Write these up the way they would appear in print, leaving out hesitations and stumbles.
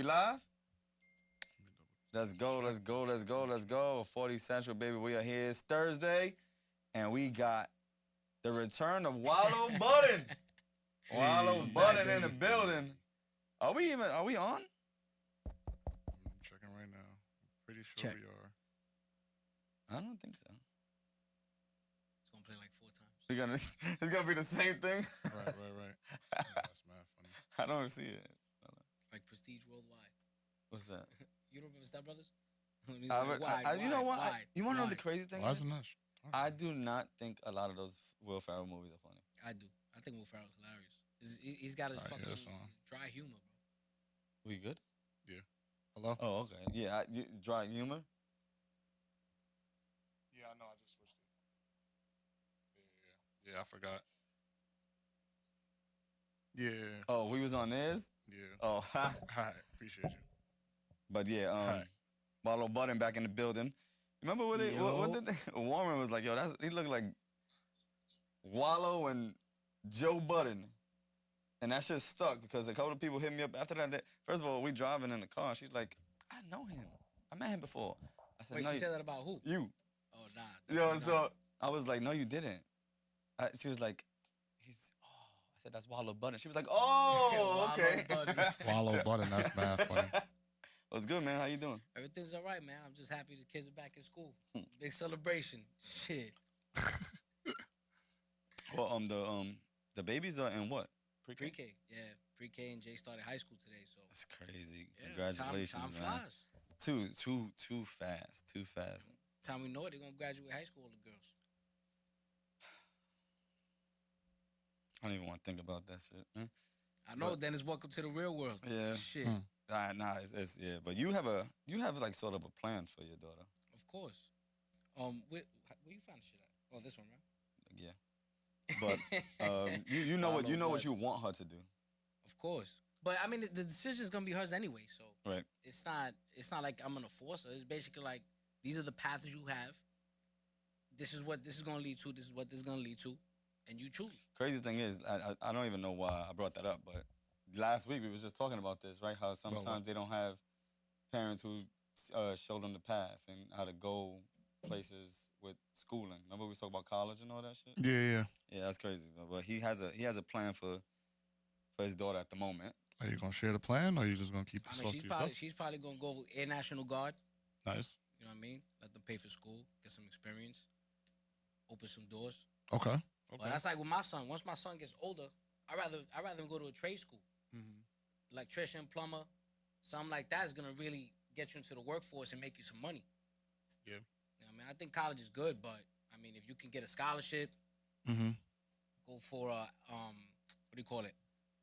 we live? Let's go, let's go, let's go, let's go. 40 Central, baby. We are here. It's Thursday, and we got the return of Wallow Budden. Wallow Budden in the building. Are we on? I'm checking right now. I'm pretty sure we are. I don't think so. It's gonna play like 4 times. It's gonna be the same thing. Right. Yeah, that's mad funny. I don't see it. Like Prestige Worldwide. What's that? You don't remember Step Brothers? You know what? You want to know the crazy thing? Why isn't that? I do not think a lot of those Will Ferrell movies are funny. I do. I think Will Ferrell's hilarious. He's got his fucking dry humor, bro. We good? Yeah. Hello? Oh, okay. Yeah, dry humor? Yeah, I know. I just switched it. Yeah, I forgot. Yeah. Oh, we was on theirs? Yeah. Oh, Hi. Appreciate you. But yeah, Wallow Budden back in the building. Remember what did they? Warren was like, yo, he looked like Wallow and Joe Budden. And that shit stuck because a couple of people hit me up after that. First of all, we driving in the car. She's like, I know him. I met him before. I said, wait, no, she said that about who? You. Oh, nah. Yo, so I was like, no, you didn't. She was like, I said, that's Wallow Budden. She was like, oh, okay. Wallow Budden, that's mad funny. What's good, man? How you doing? Everything's all right, man. I'm just happy the kids are back in school. Big celebration. Shit. Well, the babies are in what? Pre-K. Yeah, Pre-K and Jay started high school today, so. That's crazy. Yeah, Congratulations, time man. flies. Too fast. Time we know it, they're gonna graduate high school, all the girls. I don't even want to think about that shit, man. I know. Then it's welcome to the real world. Yeah. Shit. Nah, it's yeah. But you have like sort of a plan for your daughter. Of course. Where you find the shit at? Oh, this one, right? Yeah. But you know what you want her to do. Of course. But I mean, the decision's gonna be hers anyway. So right. It's not like I'm gonna force her. It's basically like these are the paths you have. This is what this is gonna lead to. This is what this is gonna lead to, and you choose. Crazy thing is, I don't even know why I brought that up, but last week we was just talking about this, right? How sometimes they don't have parents who show them the path and how to go places with schooling. Remember we talked about college and all that shit? Yeah. Yeah, that's crazy. But he has a plan for his daughter at the moment. Are you gonna share the plan, or are you just gonna keep the sauce to yourself? She's probably gonna go Air National Guard. Nice. You know what I mean? Let them pay for school, get some experience, open some doors. Okay. But that's like with my son. Once my son gets older, I rather him go to a trade school, electrician, plumber, something like that is gonna really get you into the workforce and make you some money. Yeah. You know what I mean, I think college is good, but I mean, if you can get a scholarship, go for what do you call it?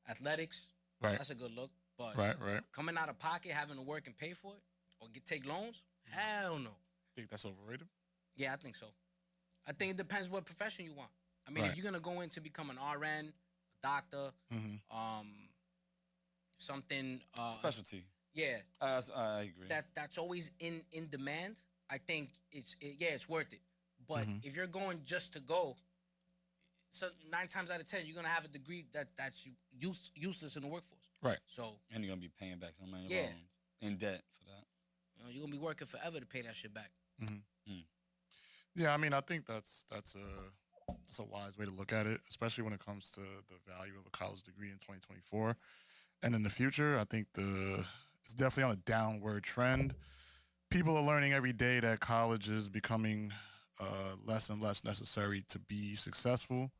Athletics. Right. That's a good look. But right. coming out of pocket, having to work and pay for it, or take loans, hell no. Think that's overrated? Yeah, I think so. I think it depends what profession you want. I mean, if you're gonna go in to become an RN, a doctor, something Specialty. Yeah. I agree. That's always in demand. I think it's worth it. But if you're going just to go, so 9 times out of 10, you're gonna have a degree that's useless in the workforce. Right. So and you're gonna be paying back so many loans in debt for that. You know, you're gonna be working forever to pay that shit back. Yeah, I mean, I think that's a wise way to look at it, especially when it comes to the value of a college degree in 2024 and in the future. I think it's definitely on a downward trend. People are learning every day that college is becoming less and less necessary to be successful.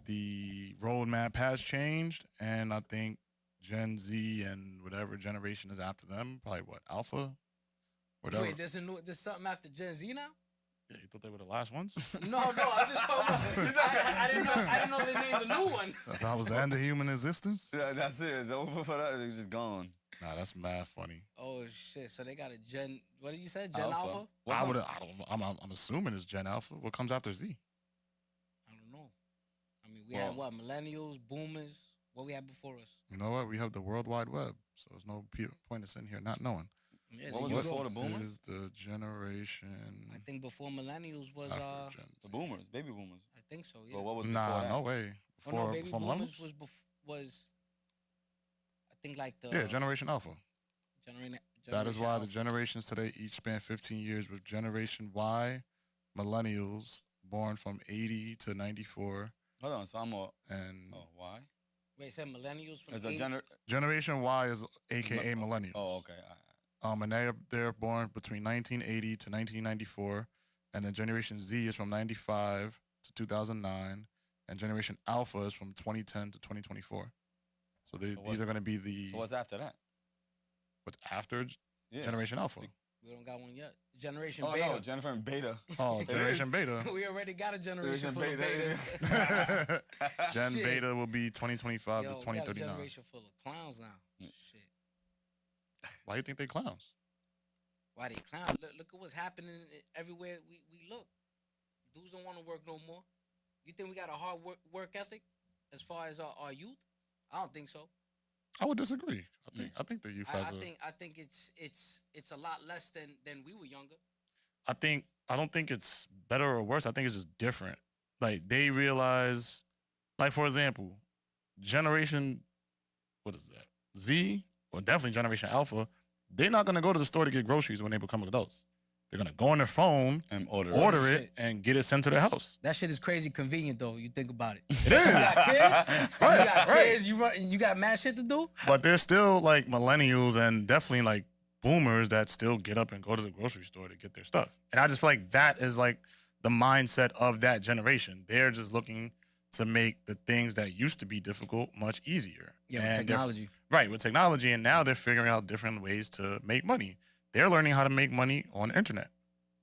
The roadmap has changed, and I think Gen Z and whatever generation is after them, probably Alpha, whatever. Wait, there's something after Gen Z now? Yeah, you thought they were the last ones? No, I'm just talking about. I didn't know they named the new one. That was the end of human existence? Yeah, that's it. It's over for that. It's just gone. Nah, that's mad funny. Oh shit! So they got a Gen. What did you say? Gen Alpha? I'm assuming it's Gen Alpha. What comes after Z? I don't know. I mean, we had what? Millennials, boomers. What we had before us? You know what? We have the World Wide Web, so there's no point in sitting here not knowing. Yeah, what was before the boomers? Is the generation. I think before millennials was the boomers, baby boomers. I think so. Yeah. Well, what was before that? No way. Baby boomers was I think like the Generation Alpha. That is Generation why Alpha. the generations today each span 15 years, with Generation Y, millennials born from 80 to 94, Hold on, so I'm a. and Oh, why? Wait, said millennials from It's a 80? Generation Y is AKA millennials. Oh, okay. All right. And they're born between 1980 to 1994, and then Generation Z is from 95 to 2009, and Generation Alpha is from 2010 to 2024. So these are going to be the So what's after that? what's after Yeah. Generation Alpha. We don't got one yet. Generation Oh Beta. no, Jennifer and Beta. Oh, It Generation is. Beta. We already got a generation Generation full of Beta, it betas. is. Gen Shit. Beta will be 2025 Yo, to we got a 2039. generation full of clowns now. Shit. Why do you think they clowns? Why they clown? Look at what's happening everywhere we look. Dudes don't want to work no more. You think we got a hard work ethic as far as our youth? I don't think so. I would disagree. I think the youth has I think it's a lot less than we were younger. I don't think it's better or worse. I think it's just different. Like they realize, like for example, generation, what is that? Z, or definitely Generation Alpha, they're not gonna go to the store to get groceries when they become adults. They're gonna go on their phone, And order. order Shit. it, and get it sent to their house. That shit is crazy convenient though. You think about it. It You is. got kids. Right, You got right. kids. You got mad shit to do. But there's still like millennials and definitely like boomers that still get up and go to the grocery store to get their stuff. And I just feel like that is like the mindset of that generation. They're just looking to make the things that used to be difficult much easier. Yeah, with And they're- technology. Right, with technology. And now they're figuring out different ways to make money. They're learning how to make money on the internet,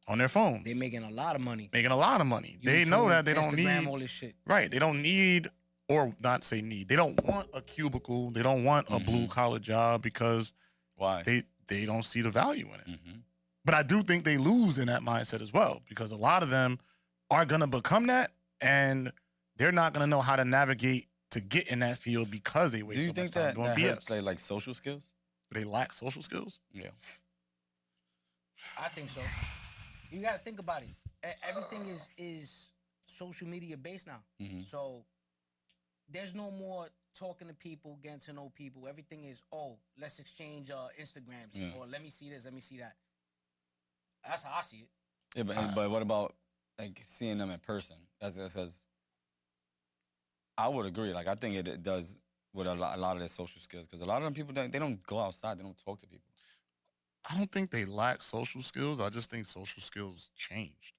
on their phones. They making a lot of money. Making a lot of money. They know YouTube, that they don't Instagram, need all this shit. Right. They don't need, or not say need. They don't want a cubicle. They don't want a blue collar job because Why? they don't see the value in it. Mm-hmm. But I do think they lose in that mindset as well because a lot of them are gonna become that, and they're not gonna know how to navigate to get in that field because they Do waste you so think much time that, doing that BS. hurts like social skills? They lack social skills. Yeah. I think so. You got to think about it. Everything is social media based now. Mhm. So there's no more talking to people, getting to know people. Everything is, oh, let's exchange Instagrams, Yeah. or let me see this, let me see that. That's how I see it. Yeah, but what about like seeing them in person? That's because I would agree. Like I think it does with a lot of their social skills because a lot of them people they don't go outside. They don't talk to people. I don't think they lack social skills. I just think social skills changed.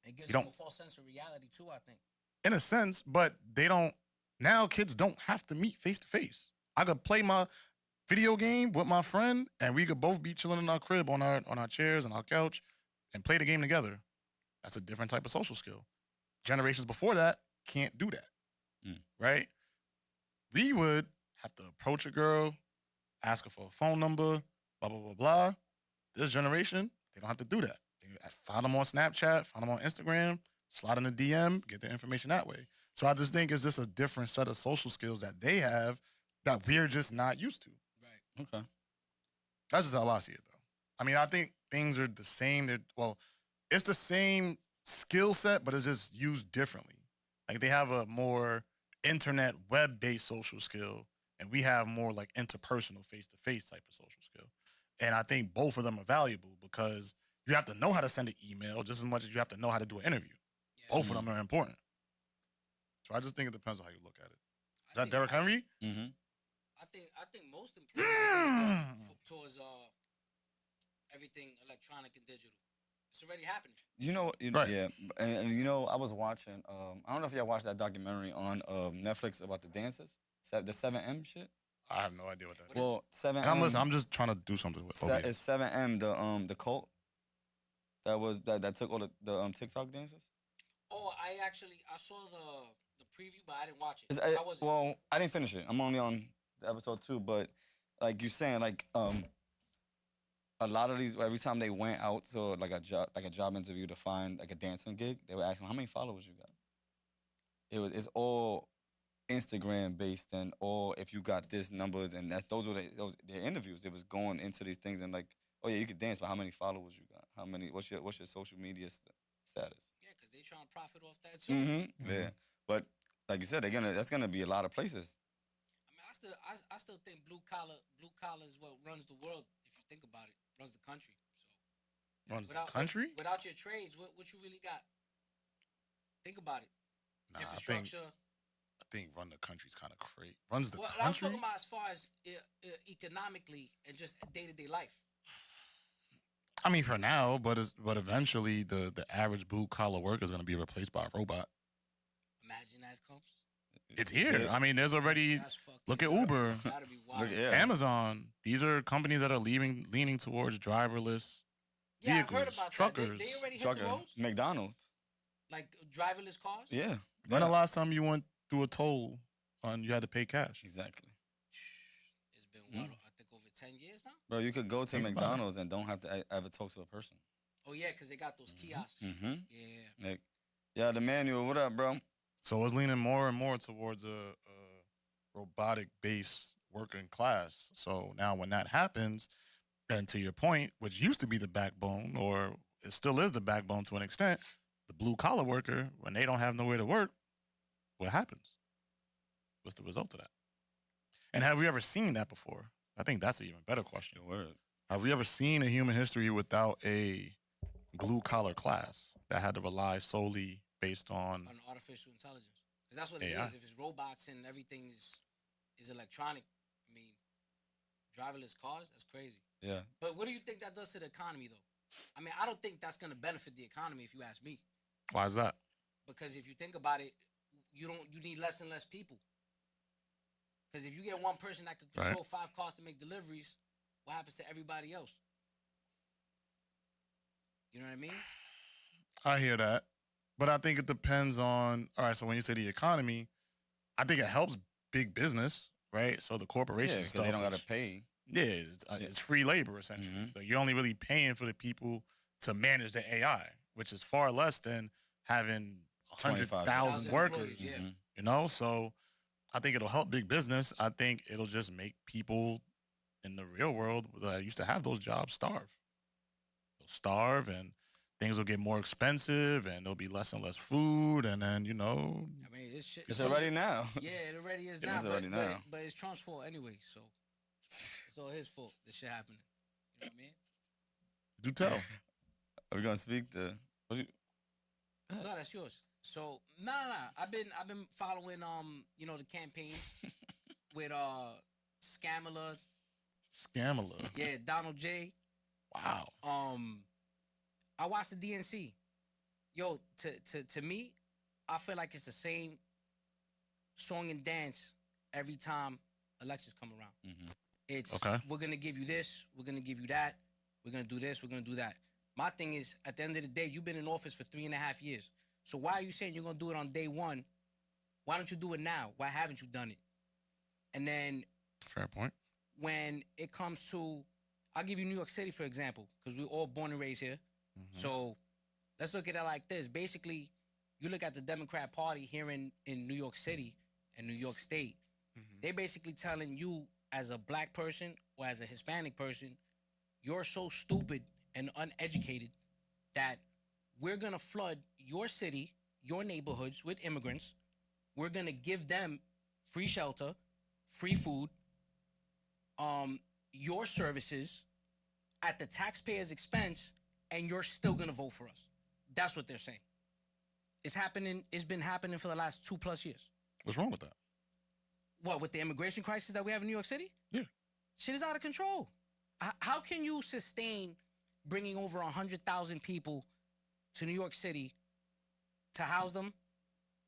It gives You them don't- a false sense of reality too, I think. In a sense, but they don't. Now kids don't have to meet face to face. I could play my video game with my friend, and we could both be chilling in our crib on our chairs and our couch, and play the game together. That's a different type of social skill. Generations before that can't do that, right? We would have to approach a girl, ask her for a phone number, blah blah blah blah. This generation, they don't have to do that. They find them on Snapchat, find them on Instagram, slide in the DM, get their information that way. So I just think it's just a different set of social skills that they have that we're just not used to. Right. Okay. That's just how I see it, though. I mean, I think things are the same. It's the same skill set, but it's just used differently. Like they have a more internet, web-based social skill, and we have more like interpersonal, face-to-face type of social skill. And I think both of them are valuable because you have to know how to send an email just as much as you have to know how to do an interview. Yeah. Both of them are important. So I just think it depends on how you look at it. Is that think- Derrick Henry? Mm-hmm. I think most employees are gonna go towards everything electronic and digital. It's already happening. You know, Right. yeah, and you know, I was watching. I don't know if y'all watched that documentary on Netflix about the dances, the 7M shit. I have no idea what that is. Well, 7M. And I'm just trying to do something with it. It's 7M, the cult that took all the TikTok dances. Oh, I saw the preview, but I didn't watch it. It's- How was it? Well, I didn't finish it. I'm only on the episode 2, but like you're saying, like a lot of these every time they went out to like a job interview to find like a dancing gig, they would ask them how many followers you got. It's all Instagram based and all if you got this numbers and those were their interviews. It was going into these things and like, oh yeah, you could dance, but how many followers you got? What's your social media status? Yeah, because they trying to profit off that too. Mm-hmm. Yeah, but like you said, that's gonna be a lot of places. I mean, I still think blue collar is what runs the world. If you think about it, runs the country. So Runs the country? without your trades, what you really got? Think about it. Nah, Infrastructure. I think run the country's kind of crazy. Runs the Well, country? I'm talking about as far as economically and just day-to-day life. I mean, for now, but eventually the average blue collar worker is going to be replaced by a robot. Imagine that comes. It's here. I mean, there's already. That's fucked Look up. at Uber, That'd be wild. Yeah. Amazon. These are companies that are leaning towards driverless Yeah, I've vehicles, heard about truckers. that. They already hit Trucker, the roads? McDonald's. Like driverless cars? Yeah. When the last time you went through a toll and you had to pay cash? Exactly. It's been, what, I think over 10 years now? Bro, you could go to Think about McDonald's and don't have to ever talk to a person. Oh, yeah, because they got those kiosks. Mm-hmm. Yeah. Like, yeah, the manual. What up, bro? So it's leaning more and more towards a robotic-based working class. So now when that happens, then to your point, which used to be the backbone, or it still is the backbone to an extent, the blue-collar worker, when they don't have nowhere to work, what happens? What's the result of that? And have we ever seen that before? I think that's an even better question. Your word. Have we ever seen a human history without a blue-collar class that had to rely solely based on On artificial intelligence. Because that's what it AI. is. If it's robots and everything is electronic, I mean, driverless cars, that's crazy. Yeah. But what do you think that does to the economy, though? I mean, I don't think that's going to benefit the economy, if you ask me. Why is that? Because if you think about it, you need less and less people. Because if you get one person that can control 5 cars to make deliveries, what happens to everybody else? You know what I mean? I hear that. But I think it depends on, all right, so when you say the economy, I think it helps big business, right? So the Yeah, corporations because stuff. they don't got is- to pay. Yeah, it's free labor, essentially. Mhm. Like, you're only really paying for the people to manage the AI, which is far less than having 100,000 25,000 workers, employees, yeah. Mhm. you know? So I think it'll help big business. I think it'll just make people in the real world that used to have those jobs starve. They'll starve, and things will get more expensive, and there'll be less and less food, and then, I mean, it's shit. It's already now. Yeah, it already is It now. is already now. But it's Trump's fault anyway, so it's all his fault. This shit happening. You know what I mean? Do tell. Are we gonna speak to? No, that's yours. So nah. I've been following the campaigns with Scamala, Scamala. yeah, Donald J. Wow. I watched the DNC. Yo, to me, I feel like it's the same song and dance every time elections come around. Mhm. It's Okay. we're gonna give you this, we're gonna give you that, we're gonna do this, we're gonna do that. My thing is, at the end of the day, you've been in office for 3.5 years. So why are you saying you're gonna do it on day one? Why don't you do it now? Why haven't you done it? And then Fair point. when it comes to, I'll give you New York City, for example, because we're all born and raised here. So let's look at it like this. Basically, you look at the Democrat Party here in New York City and New York State. They're basically telling you as a black person or as a Hispanic person, you're so stupid and uneducated that we're going to flood your city, your neighborhoods with immigrants. We're going to give them free shelter, free food, your services at the taxpayer's expense, and you're still going to vote for us. That's what they're saying. It's happening. It's been happening for the last 2+ years. What's wrong with that? What, with the immigration crisis that we have in New York City? Yeah. Shit is out of control. How can you sustain bringing over 100,000 people to New York City to house them,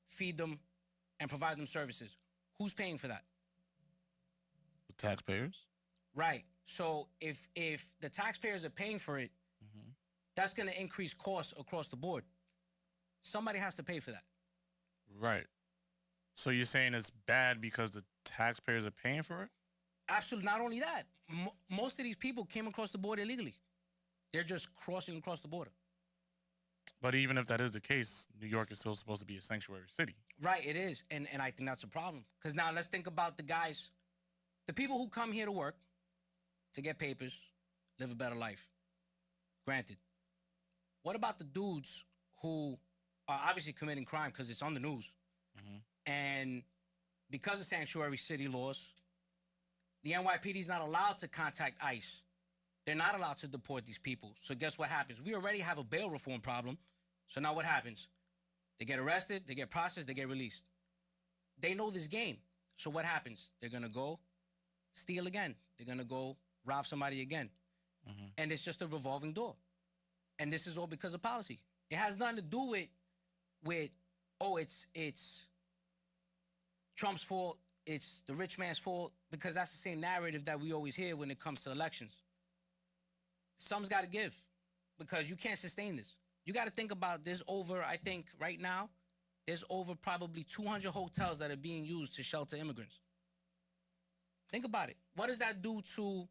feed them, and provide them services? Who's paying for that? The taxpayers? Right. So if the taxpayers are paying for it, that's going to increase costs across the board. Somebody has to pay for that. Right. So you're saying it's bad because the taxpayers are paying for it? Absolutely. Not only that, most of these people came across the border illegally. They're just crossing across the border. But even if that is the case, New York is still supposed to be a sanctuary city. Right, it is. And I think that's a problem. Because now let's think about the guys, the people who come here to work, to get papers, live a better life. Granted. What about the dudes who are obviously committing crime because it's on the news? And because of sanctuary city laws, the NYPD is not allowed to contact ICE. They're not allowed to deport these people. So guess what happens? We already have a bail reform problem. So now what happens? They get arrested, they get processed, they get released. They know this game. So what happens? They're going to go steal again. They're going to go rob somebody again. And it's just a revolving door. And this is all because of policy. It has nothing to do with it's Trump's fault, it's the rich man's fault, because that's the same narrative that we always hear when it comes to elections. Some's got to give, because you can't sustain this. You got to think about this. Over, I think right now, there's over probably 200 hotels that are being used to shelter immigrants. Think about it. What does that do to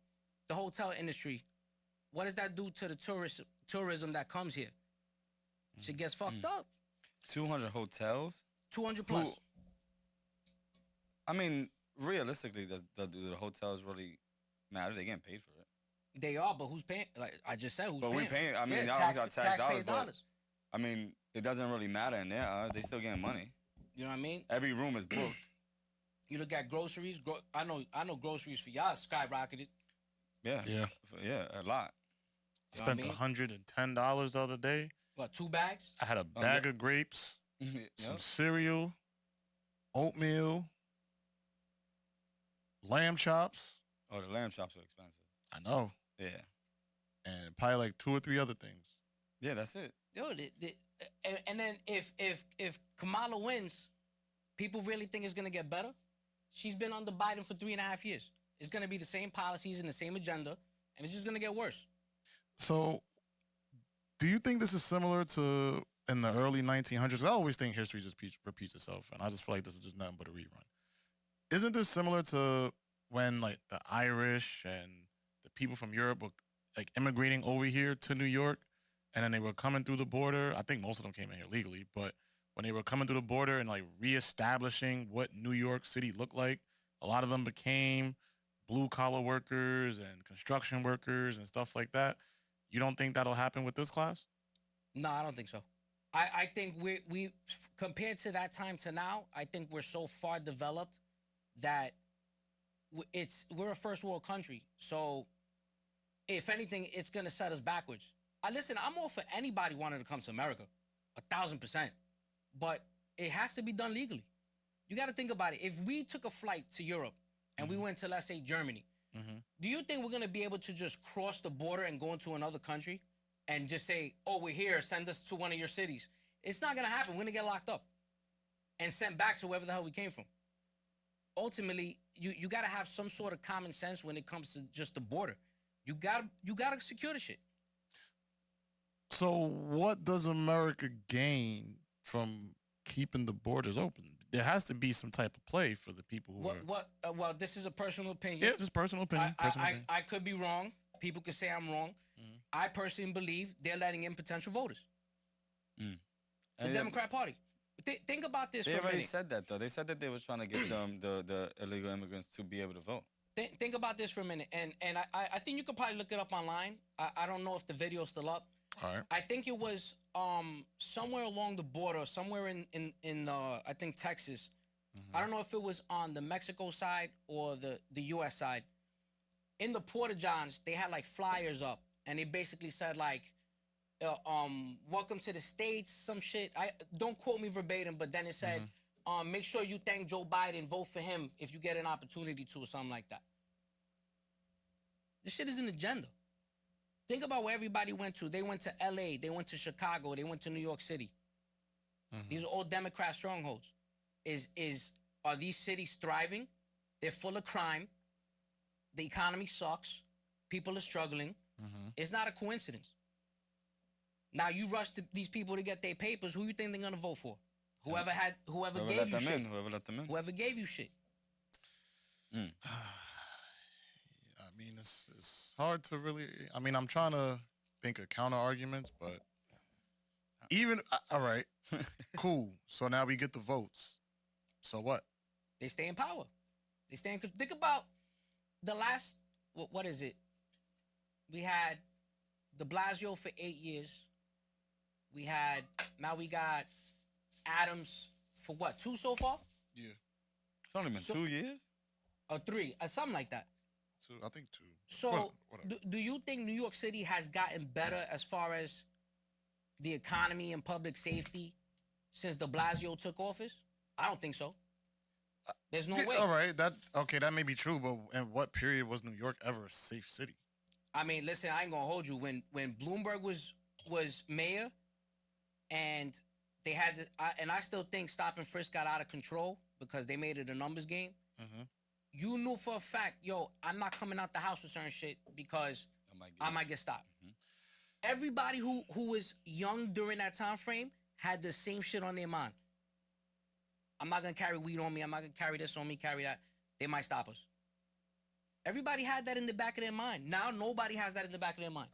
the hotel industry? What does that do to the tourism that comes here? Shit gets fucked up. 200 hotels? 200 plus. I mean, realistically, do the hotels really matter? They're getting paid for it. They are, but who's paying? Like I just said, who's But paying? we paying. I mean, Yeah, now we got tax taxpayer dollars. But, I mean, it doesn't really matter in their eyes. They still getting money. You know what I mean? Every room is booked. You look at groceries. I know groceries for y'all skyrocketed. Yeah. Yeah, a lot. You know what Spent I mean? $110 the other day. What, 2 bags? I had a bag of grapes, some Yep. cereal, oatmeal, lamb chops. Oh, the lamb chops are expensive. I know. Yeah. And probably like 2 or 3 other things. Yeah, that's it. Yo, and then if Kamala wins, people really think it's gonna get better. She's been under Biden for 3.5 years. It's gonna be the same policies and the same agenda, and it's just gonna get worse. So, do you think this is similar to in the early 1900s? I always think history just repeats itself, and I just feel like this is just nothing but a rerun. Isn't this similar to when like the Irish and the people from Europe were like immigrating over here to New York, and then they were coming through the border? I think most of them came in here legally, but when they were coming through the border and like reestablishing what New York City looked like, a lot of them became blue collar workers and construction workers and stuff like that. You don't think that'll happen with this class? No, I don't think so. I think we compared to that time to now, I think we're so far developed that we're a first world country. So if anything, it's gonna set us backwards. Listen, I'm all for anybody wanting to come to America, 1,000%, but it has to be done legally. You got to think about it. If we took a flight to Europe and we went to, let's say, Germany, do you think we're gonna be able to just cross the border and go into another country and just say, "Oh, we're here. Send us to one of your cities"? It's not gonna happen. We're gonna get locked up and sent back to wherever the hell we came from. Ultimately, you gotta have some sort of common sense when it comes to just the border. You gotta secure the shit. So what does America gain from keeping the borders open? There has to be some type of play for the people who are... Well, this is a personal opinion. Yeah, just personal opinion. I could be wrong. People could say I'm wrong. I personally believe they're letting in potential voters. The Democrat Party. Think about this They for a already minute. said that, though. They said that they was trying to get the illegal immigrants to be able to vote. Think about this for a minute. And I think you could probably look it up online. I don't know if the video's still up. All right. I think it was somewhere along the border, somewhere in I think Texas. I don't know if it was on the Mexico side or the U.S. side. In the Porta Johns, they had like flyers up, and they basically said like, "Welcome to the States," some shit. I don't quote me verbatim, but then it said, "Make sure you thank Joe Biden, vote for him if you get an opportunity to," or something like that. This shit is an agenda. Think about where everybody went to. They went to L.A., they went to Chicago, they went to New York City. These are all Democrat strongholds. Are these cities thriving? They're full of crime. The economy sucks. People are struggling. It's not a coincidence. Now you rush to these people to get their papers. Who you think they're gonna vote for? Whoever gave you shit. Whoever let them in. Whoever gave you shit. I mean, it's hard to really... I mean, I'm trying to think of counter arguments, but even... all right, cool. So now we get the votes. So what? They stay in power. They stay in... Think about the last... What is it? We had de Blasio for 8 years. Now we got Adams for what, 2 so far? Yeah. It's only been 2 years? Or 3, something like that. two. I think two. So, Whatever. do you think New York City has gotten better as far as the economy and public safety since de Blasio took office? I don't think so. There's no way. All right, that may be true, but in what period was New York ever a safe city? I mean, listen, I ain't gonna hold you. When Bloomberg was mayor, and they had to, and I still think stop and frisk got out of control because they made it a numbers game. Mm-hmm. You knew for a fact, yo, I'm not coming out the house with certain shit because I might get stopped. Mm-hmm. Everybody who was young during that time frame had the same shit on their mind. I'm not gonna carry weed on me. I'm not gonna carry this on me. Carry that. They might stop us. Everybody had that in the back of their mind. Now nobody has that in the back of their mind.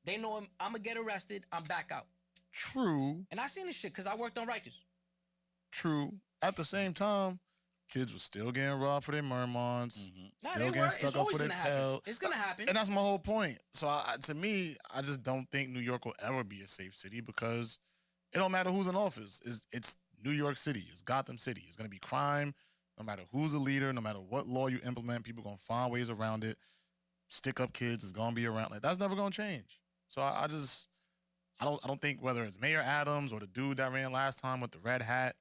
They know I'm gonna get arrested. I'm back out. True. And I seen this shit because I worked on Rikers. True. At the same time, kids were still getting robbed for their mermons. Mm-hmm. Still getting stuck up for their pal. It's gonna happen. And that's my whole point. So to me, I just don't think New York will ever be a safe city because it don't matter who's in office. It's New York City. It's Gotham City. It's gonna be crime. No matter who's the leader, no matter what law you implement, people gonna find ways around it. Stick up kids is gonna be around. Like that's never gonna change. So I don't think whether it's Mayor Adams or the dude that ran last time with the red hat,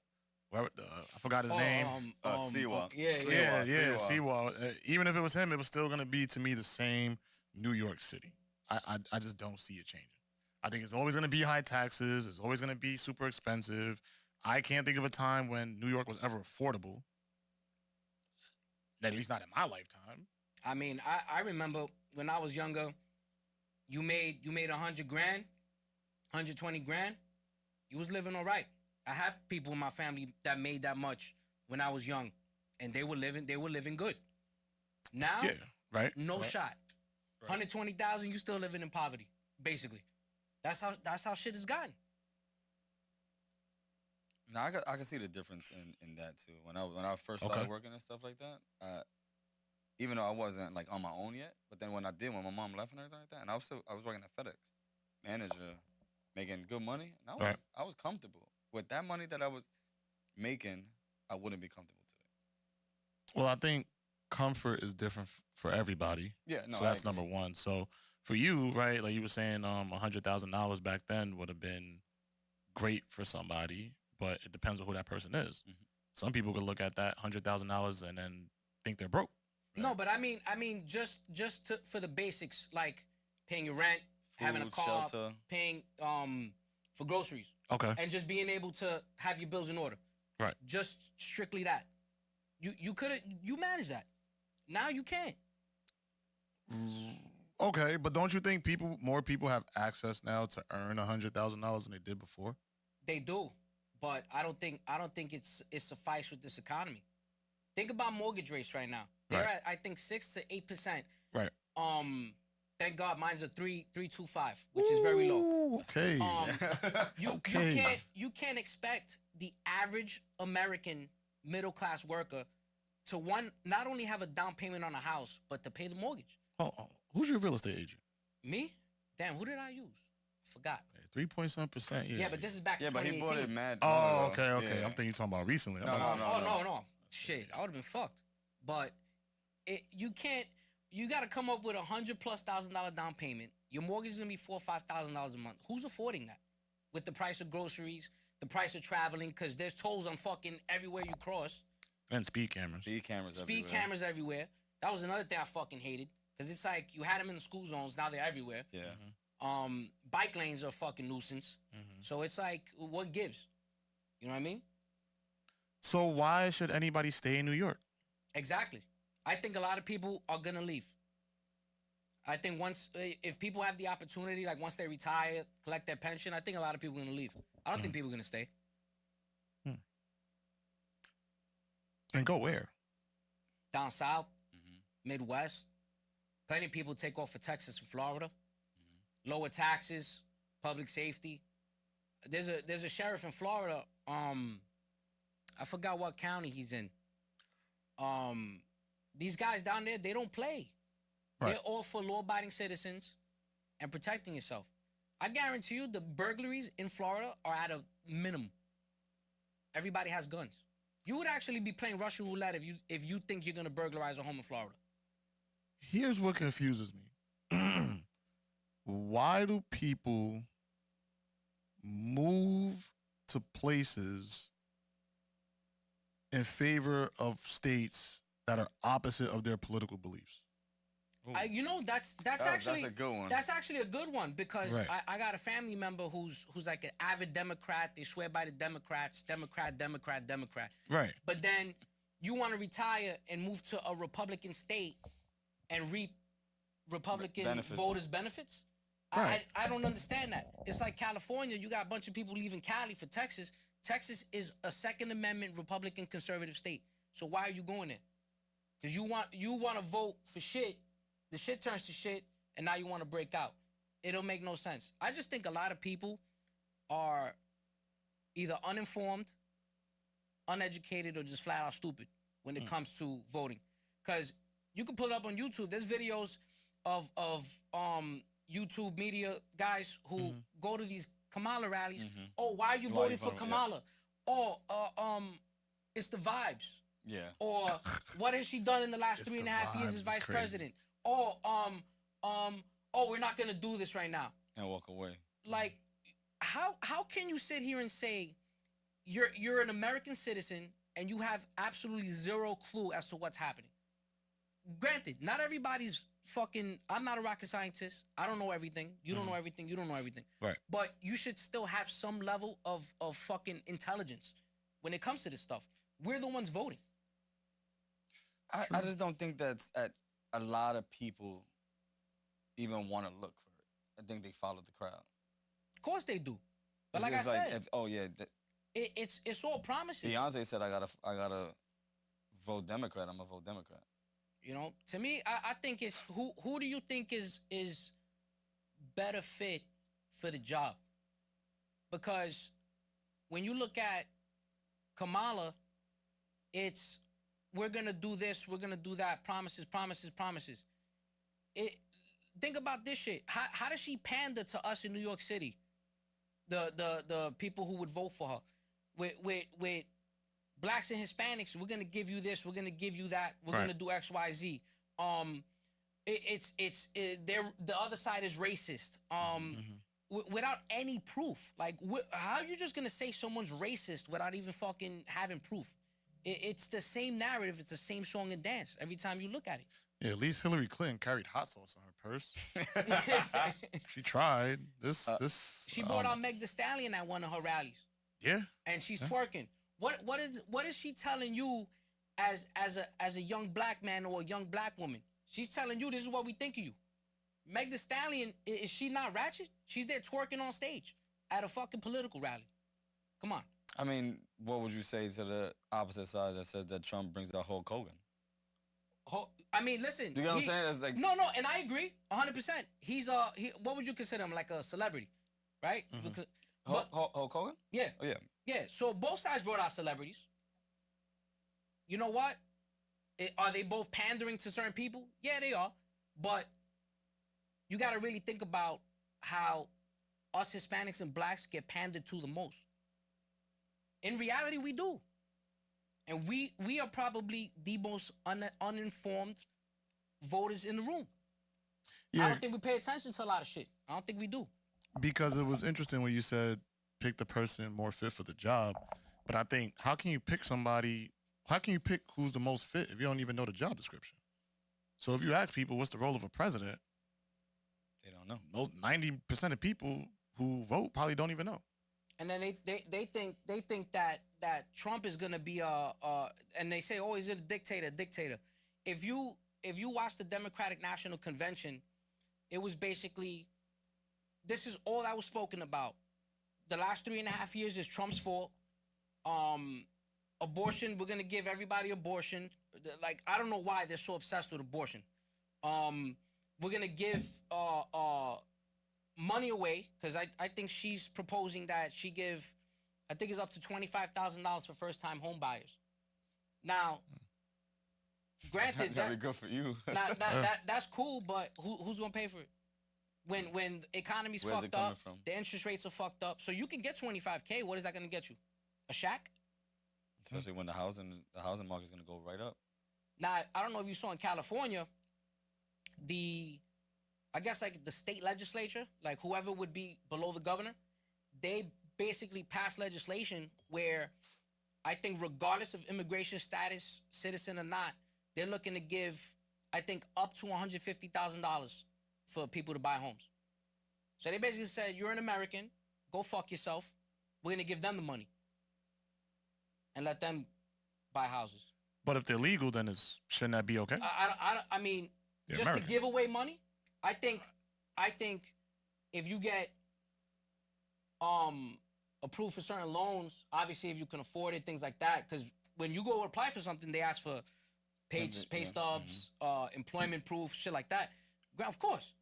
whoever I forgot his name. Seawall. Yeah, Seawall. Even if it was him, it was still gonna be to me the same New York City. I just don't see it changing. I think it's always gonna be high taxes. It's always gonna be super expensive. I can't think of a time when New York was ever affordable. At least not in my lifetime. I mean, I remember when I was younger, you made 100 grand, 120 grand, you was living all right. I have people in my family that made that much when I was young, and they were living good. Now, Yeah, right. no right. shot. 120,000, you still living in poverty, basically. That's how shit has gotten. No, I can see the difference in that too. When I first started working and stuff like that, even though I wasn't like on my own yet, but then when I did, when my mom left and everything like that, and I was working at FedEx, manager, making good money, and I was comfortable with that money that I was making. I wouldn't be comfortable today. Well, I think comfort is different for everybody. Yeah, no. So that's number one. So for you, right, like you were saying, $100,000 back then would have been great for somebody, but it depends on who that person is. Mm-hmm. Some people could look at that $100,000 and then think they're broke. Right? No, but I mean, just for the basics, like paying your rent, food, having a car, shelter, paying for groceries, and just being able to have your bills in order. Right. Just strictly that. You manage that. Now you can't. Okay, but don't you think more people have access now to earn $100,000 than they did before? They do, but I don't think it's suffice with this economy. Think about mortgage rates right now. They're at, I think, 6 to 8%. Right. Thank God mine's a 3.25, which is very low. Okay. You can't expect the average American middle class worker to not only have a down payment on a house, but to pay the mortgage. Oh, who's your real estate agent? Me? Damn, who did I use? I forgot. 3.7%. Yeah, but this is back in 2018. Yeah, but he bought it mad. Oh, okay. Yeah. I'm thinking you're talking about recently. No. Shit, I would have been fucked. But you got to come up with $100,000+ down payment. Your mortgage is gonna be $4,000 or $5,000 a month. Who's affording that? With the price of groceries, the price of traveling, because there's tolls on fucking everywhere you cross. And speed cameras. Speed cameras everywhere. That was another thing I fucking hated. Because it's like you had them in the school zones, now they're everywhere. Yeah. Mm-hmm. Bike lanes are a fucking nuisance. Mm-hmm. So it's like, what gives? You know what I mean? So why should anybody stay in New York? Exactly. I think a lot of people are gonna leave. I think if people have the opportunity, like once they retire, collect their pension, I think a lot of people are gonna leave. I don't think people are gonna stay. And go where? Down south, Midwest. Plenty of people take off for Texas and Florida. Lower taxes, public safety. There's a sheriff in Florida. I forgot what county he's in. These guys down there, they don't play. Right. They're all for law-abiding citizens and protecting yourself. I guarantee you the burglaries in Florida are at a minimum. Everybody has guns. You would actually be playing Russian roulette if you think you're going to burglarize a home in Florida. Here's what confuses me. Why do people move to places in favor of states that are opposite of their political beliefs? You know, that's actually a good one. That's actually a good one because Right. I got a family member who's like an avid Democrat. They swear by the Democrats, Democrat. Right. But then you want to retire and move to a Republican state and reap Republican Benefits. voters' benefits. Right. I don't understand that. It's like California. You got a bunch of people leaving Cali for Texas. Texas is a Second Amendment Republican conservative state. So why are you going there? Because you want to vote for shit. The shit turns to shit, and now you want to break out. It'll make no sense. I just think a lot of people are either uninformed, uneducated, or just flat out stupid when it comes to voting. Because you can pull it up on YouTube. There's videos of YouTube media guys who go to these Kamala rallies. Oh, why are you voting for Kamala? Oh, it's the vibes. Yeah. Or what has she done in the last It's 3.5 the years vibes, as vice it's crazy. president? Oh, we're not gonna do this right now. And walk away. Like, how can you sit here and say you're an American citizen and you have absolutely zero clue as to what's happening? Granted, not everybody's fucking. I'm not a rocket scientist. I don't know everything. You don't know everything. You don't know everything. Right. But you should still have some level of fucking intelligence when it comes to this stuff. We're the ones voting. I just don't think that's a lot of people even want to look for it. I think they follow the crowd. Of course they do. But It's like I just said, oh yeah, it's all promises. Beyonce said I gotta vote Democrat. I'm gonna vote Democrat. You know, to me, I think it's who do you think is better fit for the job? Because when you look at Kamala, it's we're gonna do this, we're gonna do that, promises. Think about this shit. How does she pander to us in New York City? The people who would vote for her, with blacks and Hispanics, we're gonna give you this, we're gonna give you that, we're Right. gonna do X, Y, Z. The other side is racist. Without any proof. Like, how are you just gonna say someone's racist without even fucking having proof? It's the same narrative. It's the same song and dance every time you look at it. Yeah, at least Hillary Clinton carried hot sauce on her purse. She tried. This She brought out Meg Thee Stallion at one of her rallies, Yeah. and she's twerking. What is she telling you as a young black man or a young black woman? She's telling you this is what we think of you. Meg Thee Stallion, is she not ratchet? She's there twerking on stage at a fucking political rally. Come on. I mean, what would you say to the opposite side that says that Trump brings out Hulk Hogan? I mean, listen. You know what I'm saying? It's like No, and I agree 100%. He's what would you consider him, like a celebrity, right? Because, Hulk Hogan? yeah, Oh yeah. yeah. So both sides brought out celebrities. You know what? Are they both pandering to certain people? Yeah, they are. But you got to really think about how us Hispanics and blacks get pandered to the most. In reality, we do. And we are probably the most uninformed voters in the room. Yeah. I don't think we pay attention to a lot of shit. I don't think we do. Because it was interesting when you said pick the person more fit for the job. But I think, how can you pick who's the most fit if you don't even know the job description? So if you ask people what's the role of a president, They don't know. most 90% of people who vote probably don't even know. And then they think that Trump is gonna be and they say, oh, he's a dictator. If you watch the Democratic National Convention, it was basically, this is all that was spoken about. The last 3.5 years is Trump's fault. Abortion, we're gonna give everybody abortion. Like, I don't know why they're so obsessed with abortion. We're gonna give money away, because I think she's proposing that she give, I think it's up to $25,000 for first-time home buyers. Now, granted, That'd be good for you. that's cool, but who's gonna pay for it? When the economy's Where's it fucked coming up, from? the interest rates are fucked up, so you can get $25K. What is that gonna get you? A shack? Especially when the housing market's gonna go right up. Now, I don't know if you saw in California, I guess like the state legislature, like whoever would be below the governor, they basically passed legislation where I think regardless of immigration status, citizen or not, they're looking to give, I think, up to $150,000 for people to buy homes. So they basically said, you're an American, go fuck yourself. We're gonna give them the money and let them buy houses. But if they're legal, then shouldn't that be okay? I mean, They're just Americans. to give away money, I think if you get approved for certain loans, obviously if you can afford it, things like that, because when you go apply for something, they ask for pay stubs, employment proof, shit like that. Of course,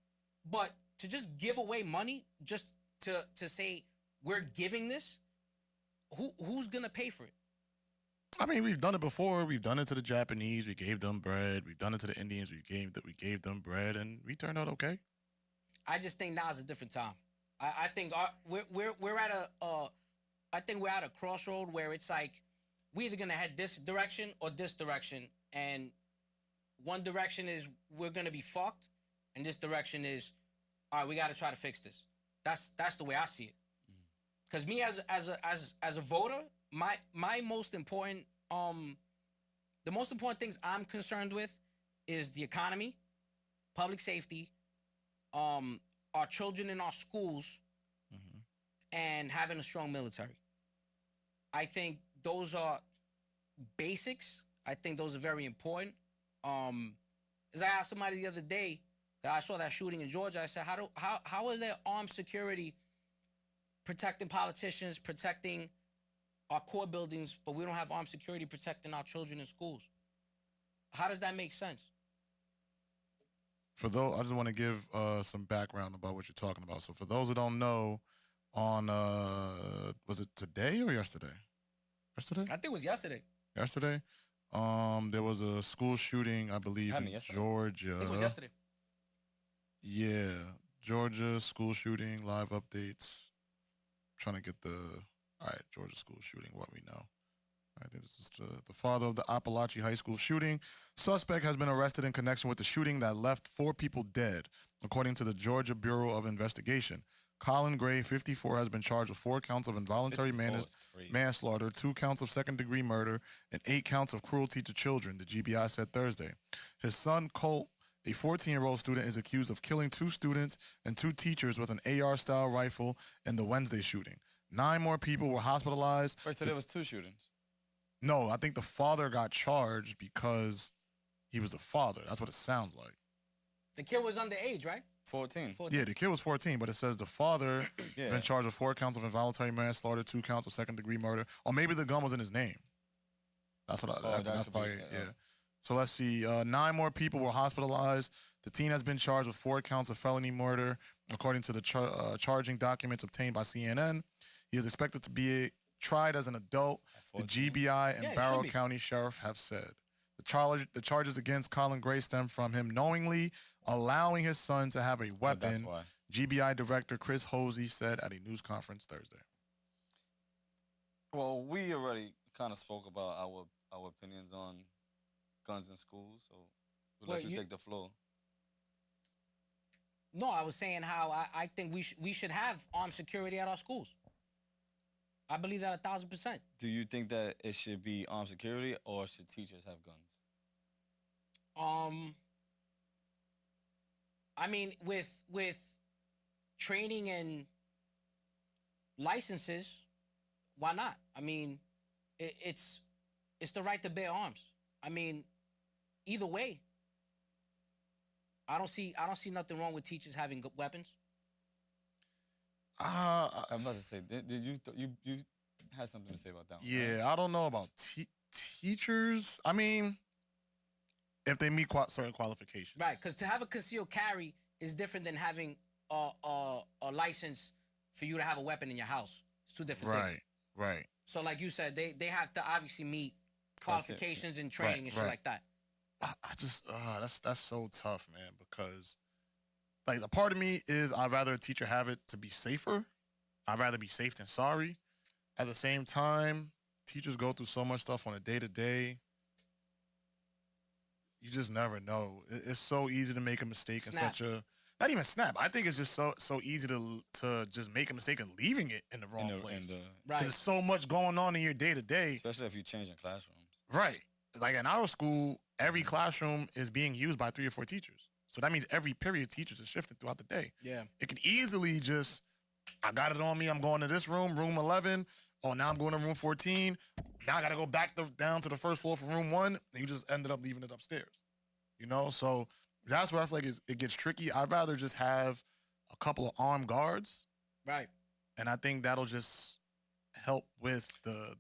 but to just give away money, just to say we're giving this, who's gonna pay for it? I mean, we've done it before. We've done it to the Japanese. We gave them bread. We've done it to the Indians. We gave them bread, and we turned out okay. I just think now is a different time. I think we're at a crossroad where it's like we're either gonna head this direction or this direction, and one direction is we're gonna be fucked, and this direction is, all right, we got to try to fix this. That's the way I see it. Because me as a voter, my most important the most important things I'm concerned with is the economy, public safety, our children in our schools, and having a strong military. I think those are basics. I think those are very important. As I asked somebody the other day, I saw that shooting in Georgia. I said, how is there armed security protecting politicians, protecting our core buildings, but we don't have armed security protecting our children in schools? How does that make sense? For those, I just want to give some background about what you're talking about. So for those who don't know, on was it today or yesterday? Yesterday? I think it was yesterday. Yesterday, there was a school shooting, I believe, in Georgia. I think it was yesterday. Yeah, Georgia school shooting, live updates. Trying to get Georgia school shooting, what we know. I think this is the father of the Appalachia High School shooting. Suspect has been arrested in connection with the shooting that left 4 people dead, according to the Georgia Bureau of Investigation. Colin Gray, 54, has been charged with 4 counts of involuntary manslaughter, 2 counts of second-degree murder, and 8 counts of cruelty to children, the GBI said Thursday. His son, Colt, a 14-year-old student, is accused of killing 2 students and 2 teachers with an AR-style rifle in the Wednesday shooting. 9 more people were hospitalized. Wait, so there was 2 shootings? No, I think the father got charged because he was the father. That's what it sounds like. The kid was underage, right? 14. Yeah, the kid was 14, but it says the father has been charged with 4 counts of involuntary manslaughter, 2 counts of second-degree murder, or maybe the gun was in his name. That's what that's probably, yeah. So let's see. 9 more people were hospitalized. The teen has been charged with 4 counts of felony murder, according to the charging documents obtained by CNN. He is expected to be tried as an adult, the GBI and Barrow County Sheriff have said. The charges against Colin Gray stem from him knowingly allowing his son to have a weapon, GBI Director Chris Hosey said at a news conference Thursday. Well, we already kind of spoke about our opinions on guns in schools, so we'll let you take the floor. No, I was saying how I think we should have armed security at our schools. I believe that 1,000%. Do you think that it should be armed security or should teachers have guns? I mean, with training and licenses, why not? I mean, it's the right to bear arms. I mean, either way, I don't see nothing wrong with teachers having weapons. I'm about to say, did you had something to say about that one? Yeah, right? I don't know about teachers. I mean, if they meet certain qualifications, right? Because to have a concealed carry is different than having a license for you to have a weapon in your house. It's 2 different things. Right. So, like you said, they have to obviously meet qualifications and training and shit like that. I just that's so tough, man, because like a part of me is I'd rather a teacher have it to be safer. I'd rather be safe than sorry. At the same time, teachers go through so much stuff on a day-to-day. you just never know. It's so easy to make a mistake in Snap. such a not even snap. I think it's just so easy to just make a mistake and leaving it in the wrong place. Right. There's so much going on in your day to day. Especially if you change in classrooms. Right. Like in our school, every classroom is being used by 3 or 4 teachers. So that means every period teachers are shifting throughout the day. Yeah. It can easily just, I got it on me. I'm going to this room 11. Oh, now I'm going to room 14. Now I got to go back down to the first floor for room 1. And you just ended up leaving it upstairs. You know, so that's where I feel like it gets tricky. I'd rather just have a couple of armed guards. Right. And I think that'll just help with the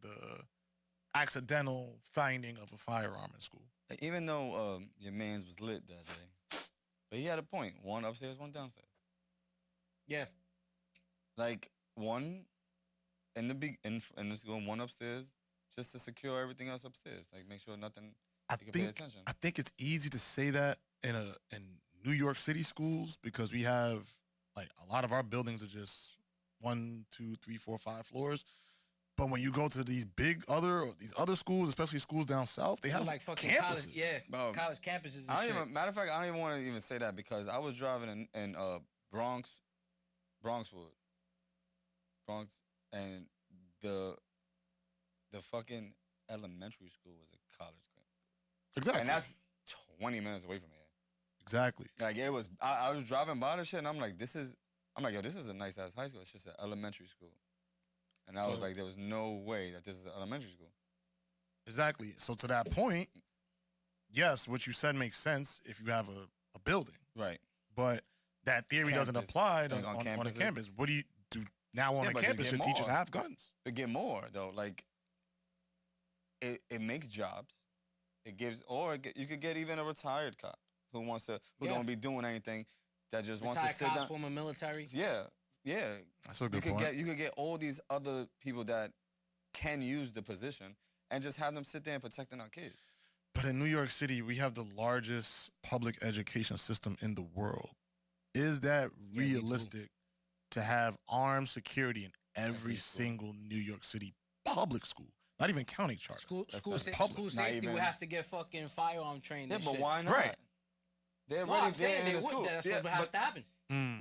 accidental finding of a firearm in school. Even though your man's was lit that day, but he had a point. One upstairs, one downstairs. Yeah. Like one in the school, one upstairs, just to secure everything else upstairs. Like make sure nothing. You can pay attention. I think it's easy to say that in New York City schools because we have like a lot of our buildings are just 1, 2, 3, 4, 5 floors. But when you go to these these other schools, especially schools down south, they have like fucking campuses. College campuses and I don't shit. even, matter of fact, I don't even want to even say that because I was driving in Bronxwood, and the fucking elementary school was a college campus. Exactly. And that's 20 minutes away from here. Exactly. Like it was, I was driving by the shit and I'm like, this is a nice ass high school. It's just an elementary school. And I was like, there was no way that this is an elementary school. Exactly. So to that point, yes, what you said makes sense if you have a building. Right. But that theory doesn't apply on a campuses. campus. What do you do now on a but campus? just Should get teachers more. have guns? But get more though. Like it makes jobs. It gives, you could get even a retired cop who don't be doing anything, that just wants to sit Retired down. cops, former military. Yeah. That's a good point. You could get all these other people that can use the position and just have them sit there and protecting our kids. But in New York City, we have the largest public education system in the world. Is that realistic to have armed security in every single New York City public school? Not even county charter. School safety would have to get fucking firearm trained. Yeah, and but shit. why not? Right. They're No, already I'm saying there they in the would. school. That's what would have to happen.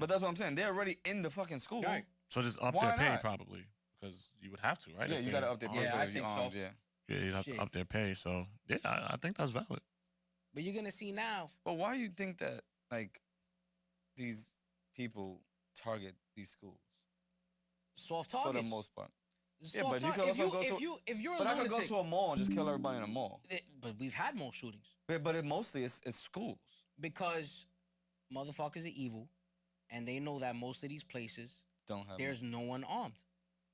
But that's what I'm saying. They're already in the fucking school. Right. So just up Why their pay not? probably because you would have to, right? Yeah, you got to up their pay. Yeah, for I if you think so. armed, yeah. Yeah, you have to up their pay. So yeah, I think that's valid. But you're gonna see now. But why do you think that like these people target these schools Soft for targets. the most part? Soft Yeah, but you target. could also go if you're a But I could go lunatic, to a mall and just kill everybody in a mall. but we've had more shootings But mostly it's schools. because motherfuckers are evil, and they know that most of these places Don't have. there's no one armed.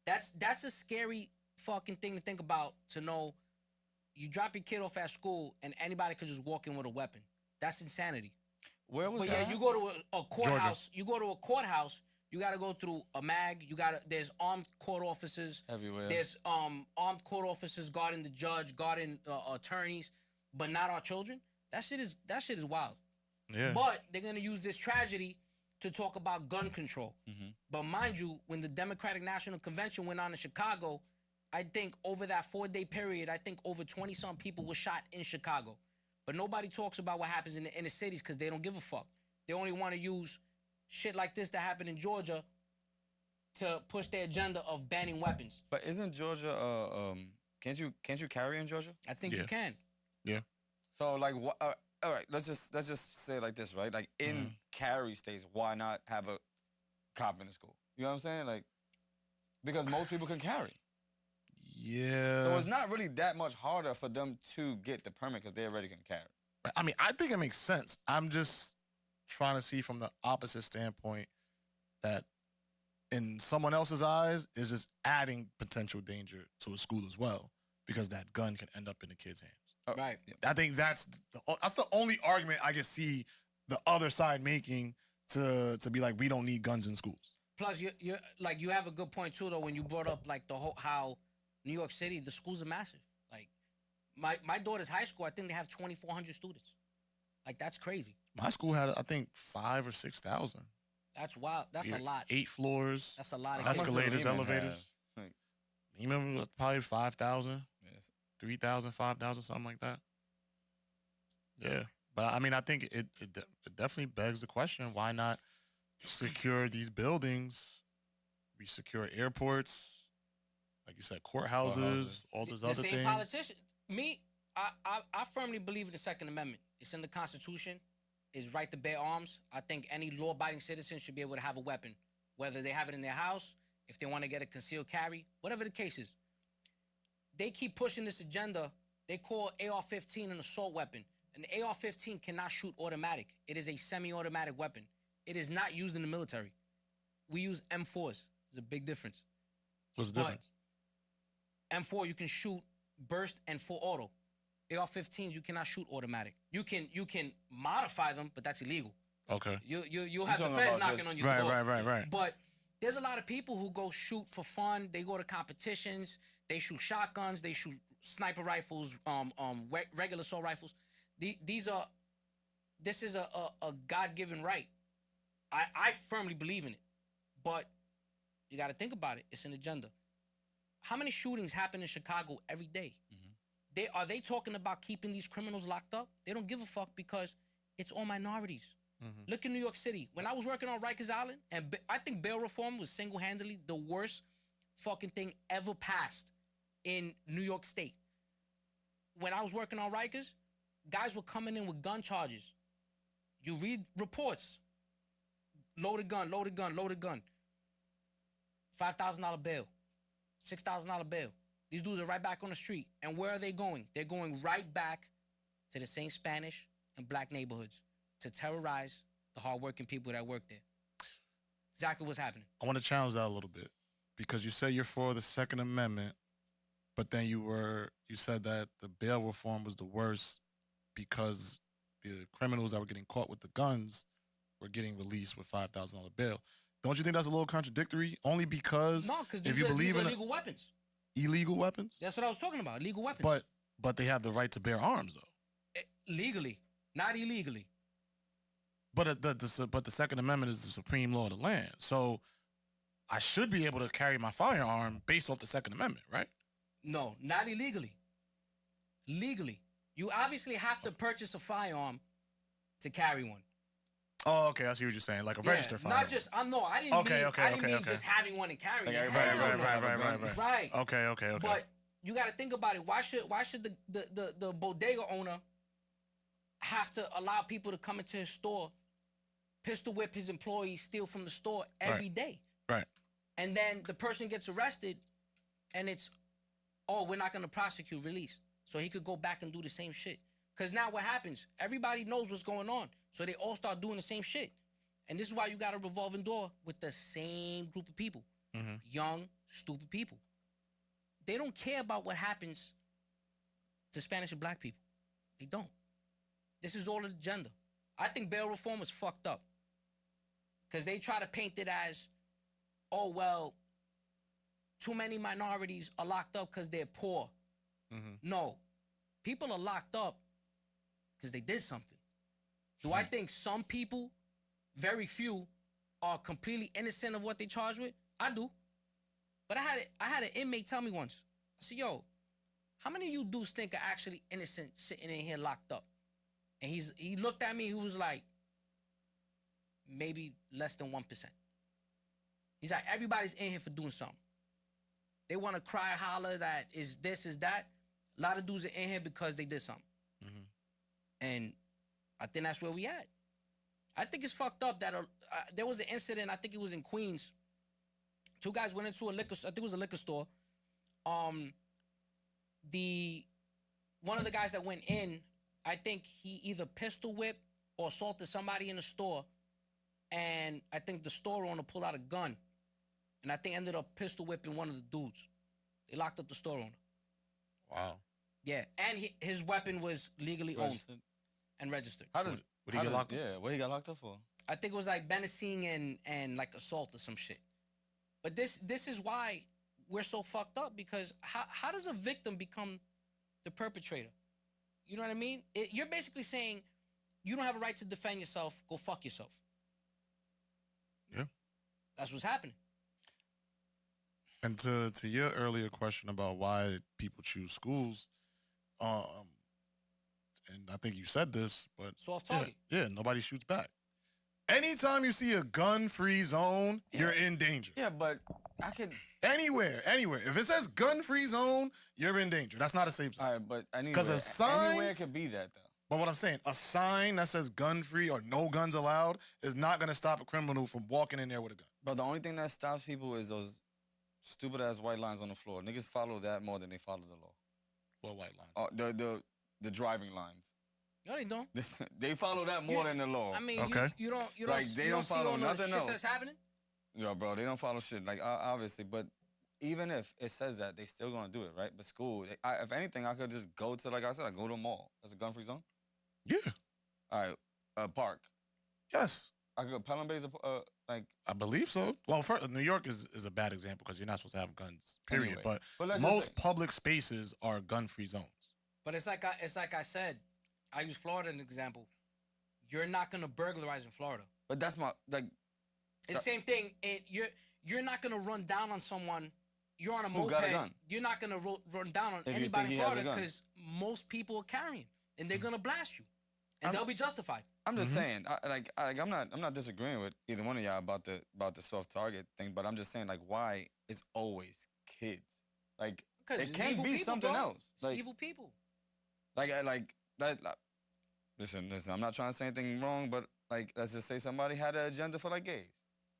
That's a scary fucking thing to think about. To know you drop your kid off at school and anybody could just walk in with a weapon. That's insanity. Where was But that? yeah, you go to a courthouse. You go to a courthouse. You gotta go through a mag. There's armed court officers Everywhere. There's armed court officers guarding the judge, guarding attorneys, but not our children. That shit is wild. Yeah. But they're gonna use this tragedy to talk about gun control. But mind you, when the Democratic National Convention went on in Chicago, I think over that 4-day period, I think over 20-some people were shot in Chicago. But nobody talks about what happens in the inner cities because they don't give a fuck. They only want to use shit like this that happened in Georgia to push their agenda of banning weapons. But isn't Georgia? Can't you carry in Georgia? I think you can. Yeah. So like, all right, let's just say it like this, right? Like in carry states, why not have a cop in the school? You know what I'm saying? Like, because most people can carry. Yeah. So it's not really that much harder for them to get the permit because they already can carry. I mean, I think it makes sense. I'm just trying to see from the opposite standpoint that in someone else's eyes is just adding potential danger to a school as well because that gun can end up in the kid's hands. Right. I think that's the only argument I can see the other side making to be like, we don't need guns in schools. Plus, you like you have a good point too though when you brought up like the whole how New York City the schools are massive. Like my daughter's high school, I think they have 2,400 students. Like that's crazy. My school had I think 5,000 or 6,000. That's wild. That's a lot. 8 floors. That's a lot of escalators, How much do Lehman elevators. have? Like, You remember probably 5,000, yes. 3,000, 5,000, something like that. Yeah. But I mean, I think it definitely begs the question: why not secure these buildings? We secure airports, like you said, courthouses, Courthouses. all those The other same things. politician. Me, I firmly believe in the Second Amendment. It's in the Constitution. It's right to bear arms. I think any law-abiding citizen should be able to have a weapon, whether they have it in their house, if they want to get a concealed carry, whatever the case is. They keep pushing this agenda. They call AR-15 an assault weapon. An AR-15 cannot shoot automatic. It is a semi-automatic weapon. It is not used in the military. We use M4s. There's a big difference. What's the difference? M4 you can shoot burst and full auto. AR-15s you cannot shoot automatic. You can modify them, but that's illegal. Okay. You'll have the talking feds about knocking just- on your Right, door. right. But there's a lot of people who go shoot for fun. They go to competitions. They shoot shotguns. They shoot sniper rifles. Regular assault rifles. This is a God-given right. I firmly believe in it, but you got to think about it. It's an agenda. How many shootings happen in Chicago every day? Are they talking about keeping these criminals locked up? They don't give a fuck because it's all minorities. Look in New York City. When I was working on Rikers Island, and I think bail reform was single-handedly the worst fucking thing ever passed in New York State. When I was working on Rikers, guys were coming in with gun charges. You read reports. Loaded gun. $5,000 bail. $6,000 bail. These dudes are right back on the street. And where are they going? They're going right back to the same Spanish and black neighborhoods to terrorize the hardworking people that work there. Exactly what's happening. I want to challenge that a little bit because you say you're for the Second Amendment, but then you said that the bail reform was the worst because the criminals that were getting caught with the guns were getting released with $5,000 bail. Don't you think that's a little contradictory? Only because No, because if these you are believe in illegal weapons. illegal weapons, That's what I was talking about. Illegal weapons. but they have the right to bear arms though. Legally, not illegally. But the Second Amendment is the supreme law of the land. So I should be able to carry my firearm based off the Second Amendment, right? No, not illegally. Legally. You obviously have to purchase a firearm to carry one. Oh, okay. I see what you're saying. Like a registered firearm. Not just, I didn't Okay, mean okay. just having one and carrying Like it. everybody Hell else no. have a gun. Right. Okay. But you got to think about it. Why should the bodega owner have to allow people to come into his store, pistol whip his employees, steal from the store every day? Right. And then the person gets arrested and it's, oh, we're not going to prosecute, release. So he could go back and do the same shit. Because now what happens? Everybody knows what's going on. So they all start doing the same shit. And this is why you got a revolving door with the same group of people. Young, stupid people. They don't care about what happens to Spanish and black people. They don't. This is all an agenda. I think bail reform is fucked up. Because they try to paint it as, oh, well, too many minorities are locked up because they're poor. No. People are locked up because they did something. Do I think some people, very few, are completely innocent of what they charged with? I do. But I had an inmate tell me once. I said, yo, how many of you dudes think are actually innocent sitting in here locked up? And he looked at me, he was like, maybe less than 1%. He's like, everybody's in here for doing something. They want to cry, holler that is this, is that. A lot of dudes are in here because they did something. And I think that's where we at. I think it's fucked up that there was an incident, I think it was in Queens. Two guys went into I think it was a liquor store. One of the guys that went in, I think he either pistol whipped or assaulted somebody in the store. And I think the store owner pulled out a gun. And I think ended up pistol whipping one of the dudes. They locked up the store owner. Wow. Yeah, and his weapon was legally owned and registered. How does What he get locked up? Yeah, what he got locked up for? I think it was like menacing and like assault or some shit. But this is why we're so fucked up, because how does a victim become the perpetrator? You know what I mean? You're basically saying you don't have a right to defend yourself. Go fuck yourself. Yeah. That's what's happening. And to your earlier question about why people choose schools, and I think you said this, but Soft target. yeah, nobody shoots back. Anytime you see a gun-free zone, you're in danger. Yeah, but I could. Anywhere. If it says gun-free zone, you're in danger. That's not a safe zone. All right, but anywhere. 'Cause a sign- Anywhere could be that, though. But what I'm saying, a sign that says gun-free or no guns allowed is not going to stop a criminal from walking in there with a gun. But the only thing that stops people is those stupid-ass white lines on the floor. Niggas follow that more than they follow the law. Well, white lines. Oh, the driving lines. No, they don't. They follow that more than the law. I mean, Okay. you don't Like, they you don't see follow all the nothing shit else. that's happening. Yo, bro, they don't follow shit. Like, obviously, but even if it says that, they still gonna do it, right? But school, if anything, I could just go to, like I said, I go to a mall. That's a gun-free zone. Yeah. All right, a park. Yes. I could Pelham Bay's like. I believe so. Well, first, New York is a bad example because you're not supposed to have guns, period. Anyway, but let's just most say- public spaces are gun-free zones. But it's like I said. I use Florida as an example. You're not gonna burglarize in Florida. But that's my like. It's the same thing. You're not gonna run down on someone. You're on a Who moped. got a gun? You're not gonna run down on If you anybody think in he has a Florida gun. because most people are carrying, and they're gonna blast you, and they'll be justified. I'm just saying, I'm not disagreeing with either one of y'all about the soft target thing, but I'm just saying, like, why it's always kids? Like, Because it can't be people, something bro. else. It's Like, evil people. like that. Listen. I'm not trying to say anything wrong, but like, let's just say somebody had an agenda for like gays.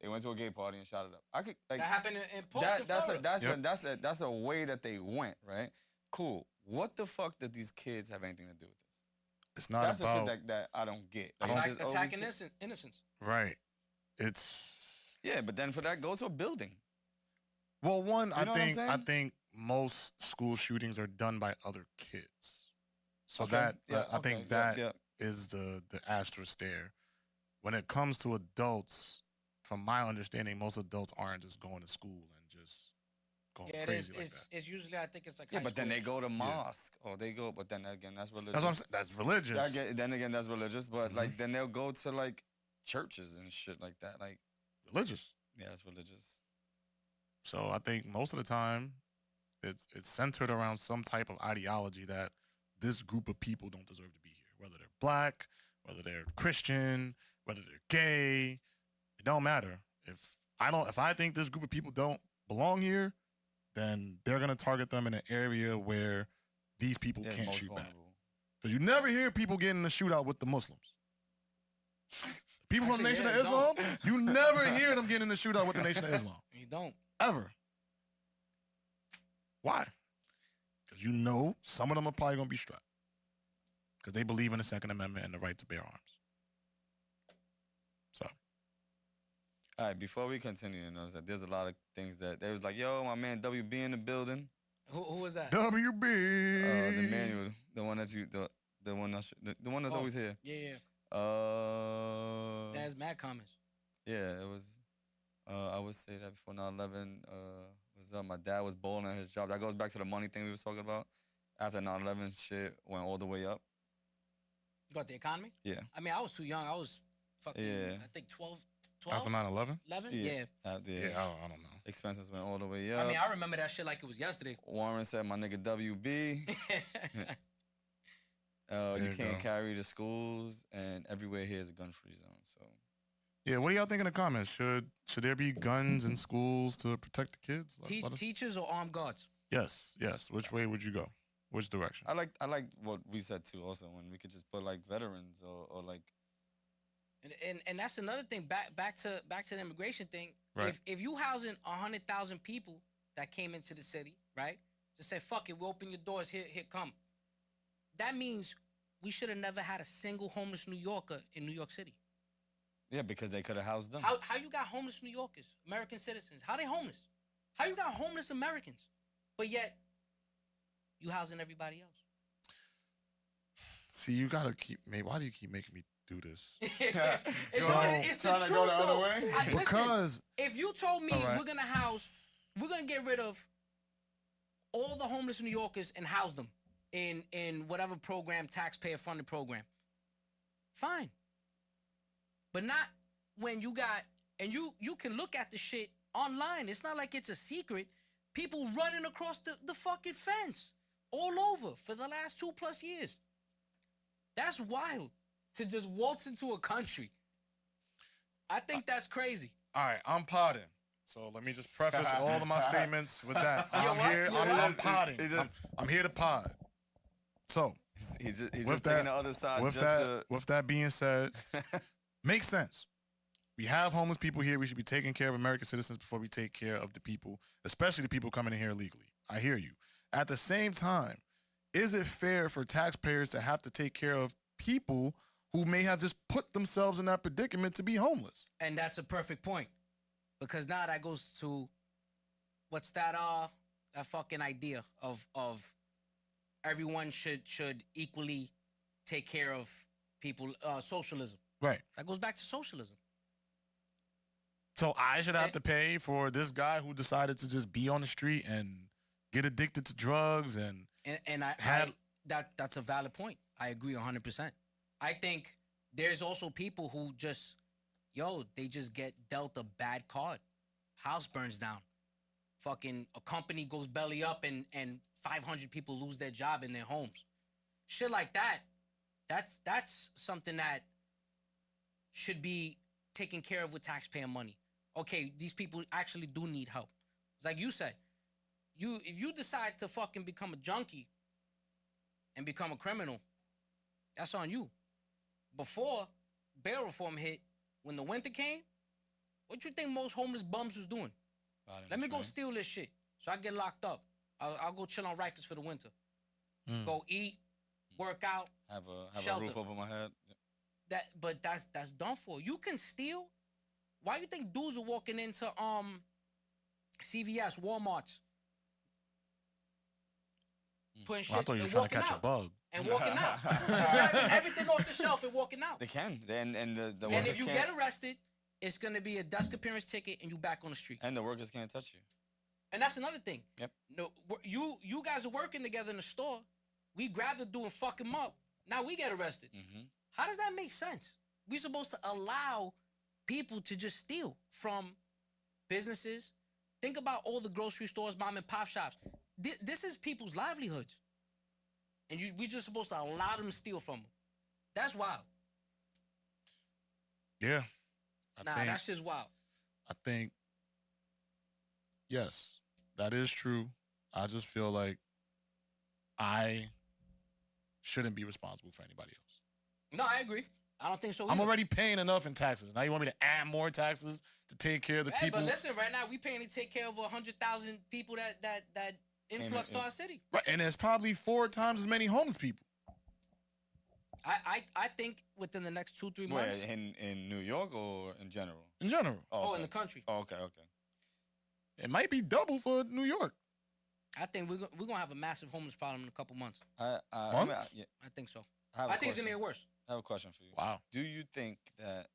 They went to a gay party and shot it up. I could like That happened in Post in Florida. that's a way that they went, right? Cool. What the fuck does these kids have anything to do with this? It's not That's the about shit that I don't get. Like, it's just, oh, these Attacking kids- innocence. right. It's Yeah, but then for that, go to a building. well, one. You know what I'm I saying? think most school shootings are done by other kids. So Okay, that yeah, I okay, think yeah, that yeah. is the asterisk there. When it comes to adults, from my understanding, most adults aren't just going to school and just going Yeah, it is. crazy like that. It's usually I think it's like Yeah, high but then they schoolers. go to mosque or they go. But then again, that's religious. That's what I'm saying. That's religious. Then again, that's religious. But like, then they'll go to like churches and shit like that. Like, Religious. yeah, it's religious. So I think most of the time, it's centered around some type of ideology that this group of people don't deserve to be here. Whether they're black, whether they're Christian, whether they're gay, it don't matter. If I think this group of people don't belong here, then they're gonna target them in an area where these people Yeah, can't most shoot back. vulnerable. Because you never hear people getting in a shootout with the Muslims. People from the Actually, Nation of yeah, Islam, don't. you never hear them getting in a shootout with the Nation of Islam. You don't. Ever. Why? Because you know some of them are probably going to be strapped. Because they believe in the Second Amendment and the right to bear arms. So, All right, before we continue, notice that there's a lot of things that they was like, yo, my man WB in the building. Who was that? WB. The manual, the one that you, the one that's Oh. always here. Yeah. Uh, That's mad comments. yeah, it was. I would say that before 9/11 was up. My dad was balling at his job. That goes back to the money thing we was talking about. After 9/11, shit went all the way up. You got the economy? Yeah. I mean, I was too young. I was fucking, Yeah. I think 12, After 9/11? 11? Yeah. Yeah. After, Yeah, I don't know. expenses went all the way up. I mean, I remember that shit like it was yesterday. Warren said, "My nigga WB, There you you can't go. carry to schools, and everywhere here is a gun-free zone." So Yeah, what do y'all think in the comments? Should there be guns in schools to protect the kids? Let us- Teachers or armed guards? Yes. Which way would you go? Which direction? I like what we said too. Also, when we could just put like veterans or like And that's another thing. Back to the immigration thing. Right. If you housing 100,000 people that came into the city, right? Just say fuck it, we open your doors. Here come. That means we should have never had a single homeless New Yorker in New York City. yeah, because they could have housed them. How you got homeless New Yorkers, American citizens? How they homeless? How you got homeless Americans, but yet you housing everybody else? See, you gotta keep. Why do you keep making me do this? it's the trying to truth, go the other though. way? Listen, Because if you told me All right. we're gonna get rid of all the homeless New Yorkers and house them in whatever program, taxpayer funded program, fine. But not when you got, and you can look at the shit online. It's not like it's a secret. People running across the fucking fence all over for the last 2+ years. That's wild to just waltz into a country. I think that's crazy. All right, I'm potting. So let me just preface all of my statements with that. I'm what? here. Yo, I'm what? potting. He just- I'm here to pod. So He's just with taking the other side with just that, to. with that being said, makes sense. We have homeless people here. We should be taking care of American citizens before we take care of the people, especially the people coming in here illegally. I hear you. At the same time, is it fair for taxpayers to have to take care of people who may have just put themselves in that predicament to be homeless? And that's a perfect point. Because now that goes to what's that fucking idea of everyone should equally take care of people, socialism. Right. That goes back to socialism. So I should have to pay for this guy who decided to just be on the street and get addicted to drugs and That's a valid point. I agree 100%. I think there's also people who just, they just get dealt a bad card. House burns down. Fucking a company goes belly up and 500 people lose their job in their homes. Shit like that. That's something that should be taken care of with taxpayer money. Okay, these people actually do need help. It's like you said. If you decide to fucking become a junkie and become a criminal, that's on you. Before bail reform hit, when the winter came, what you think most homeless bums was doing? Let me go steal this shit so I get locked up. I'll go chill on Rikers for the winter. Go eat, work out, Have a shelter. roof over my head. But that's done for. You can steal. Why you think dudes are walking into CVS, Walmart's, putting shit? I thought you were and trying to walking catch a out. bug. And walking out. Just grabbing everything off the shelf and walking out. They can. And the And workers if you can't. get arrested, it's gonna be a desk appearance ticket and you back on the street. And the workers can't touch you. And that's another thing. Yep. No, you guys are working together in the store. We grab the dude and fuck him up. Now we get arrested. Mm-hmm. How does that make sense? We're supposed to allow people to just steal from businesses. Think about all the grocery stores, mom and pop shops. This is people's livelihoods. And we just supposed to allow them to steal from them. That's wild. Yeah. That's just wild. I think, yes, that is true. I just feel like I shouldn't be responsible for anybody else. No, I agree. I don't think so I'm either. already paying enough in taxes. Now you want me to add more taxes to take care of the people? But listen, right now we paying to take care of 100,000 people that influx to our city. Right, and there's probably 4 times as many homeless people. I think within the next 2-3 months. Wait, in New York or in general? In general. Oh, in the country. Oh, okay. It might be double for New York. I think we're gonna have a massive homeless problem in a couple months. Months? I think so. I think it's gonna get worse. I have a question for you. Wow. Do you think that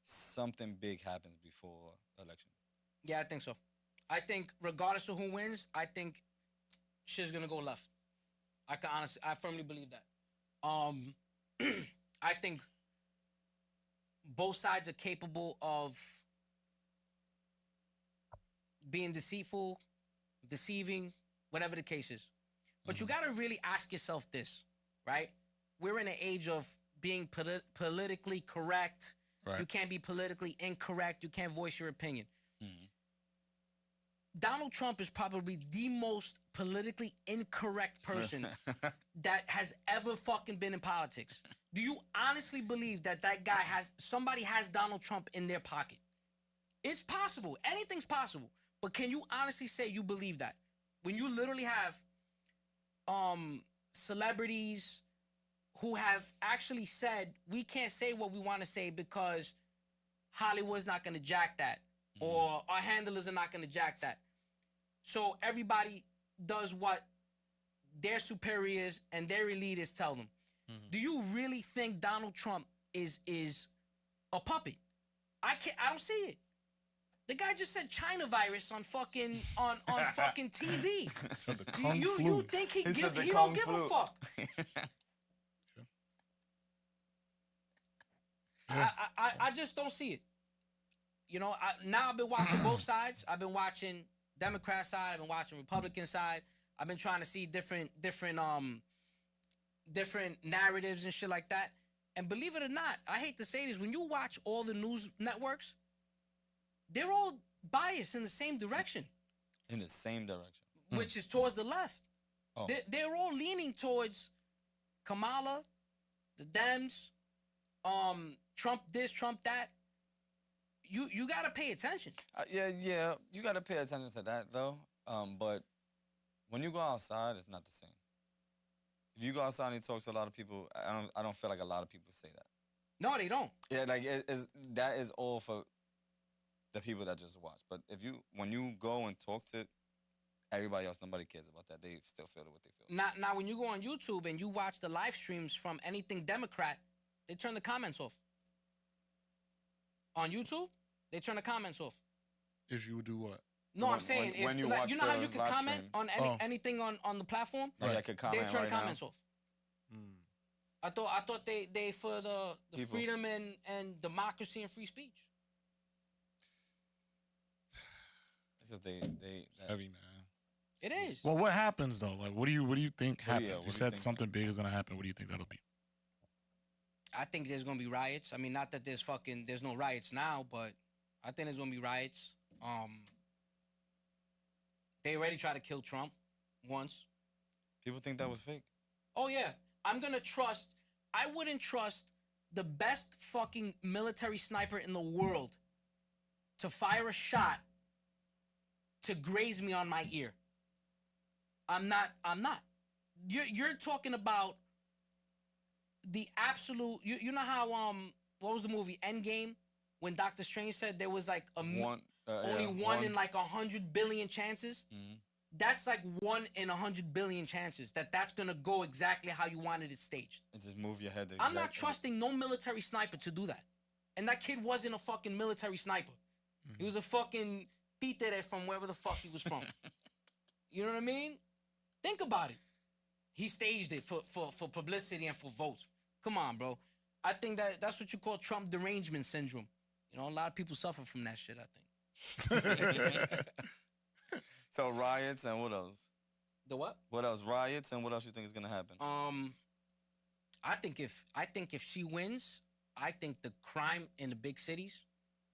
something big happens before election? Yeah, I think so. I think regardless of who wins, I think shit's gonna go left. I firmly believe that. I think both sides are capable of being deceitful, deceiving, whatever the case is. But you gotta really ask yourself this, right? We're in an age of being politically correct. Right. You can't be politically incorrect. You can't voice your opinion. Donald Trump is probably the most politically incorrect person that has ever fucking been in politics. Do you honestly believe that guy somebody has Donald Trump in their pocket? It's possible. Anything's possible. But can you honestly say you believe that? When you literally have celebrities who have actually said, we can't say what we want to say because Hollywood's not going to jack that. Or our handlers are not going to jack that. So everybody does what their superiors and their elitists tell them. Do you really think Donald Trump is a puppet? I don't see it. The guy just said China virus on fucking on fucking TV. So the Kung You flu. think he said the don't Kung give flu. a fuck? I just don't see it. You know, now I've been watching both sides. I've been watching Democrat side. I've been watching Republican side. I've been trying to see different different narratives and shit like that. And believe it or not, I hate to say this, when you watch all the news networks, they're all biased in the same direction. In the same direction. Which is towards the left. Oh. They're all leaning towards Kamala, the Dems, Trump this, Trump that. You gotta pay attention. Yeah, you gotta pay attention to that though. But when you go outside, it's not the same. If you go outside and you talk to a lot of people, I don't feel like a lot of people say that. No, they don't. Yeah, like that is all for the people that just watch. But when you go and talk to everybody else, nobody cares about that. They still feel what they feel. Now, when you go on YouTube and you watch the live streams from anything Democrat, they turn the comments off. On YouTube, they turn the comments off. If you would do what? No, I'm saying when you like, watch you know how you the can live comment streams. on anything on the platform. Like I could comment They turn right the comments now. off. I thought they for the People. freedom and democracy and free speech. It's just they Heavy, man. It is. Well, what happens though? Like, what do you think happens? what do You you said think? something big is gonna happen. What do you think that'll be? I think there's gonna be riots. I mean, not that there's no riots now, but I think there's gonna be riots. They already tried to kill Trump once. people think that was fake. Oh yeah, I wouldn't trust the best fucking military sniper in the world to fire a shot to graze me on my ear. I'm not. You're talking about the absolute. You know how what was the movie Endgame when Doctor Strange said there was like only one in like 100 billion chances. Mhm. That's like 1 in 100 billion chances that's gonna go exactly how you wanted it staged. And just move your head. I'm not trusting no military sniper to do that. And that kid wasn't a fucking military sniper. He was a fucking títere from wherever the fuck he was from. You know what I mean? Think about it. He staged it for publicity and for votes. Come on, bro. I think that's what you call Trump derangement syndrome. You know, a lot of people suffer from that shit, I think. So riots and what else? The what? What else? Riots and what else you think is gonna happen? I think if she wins, I think the crime in the big cities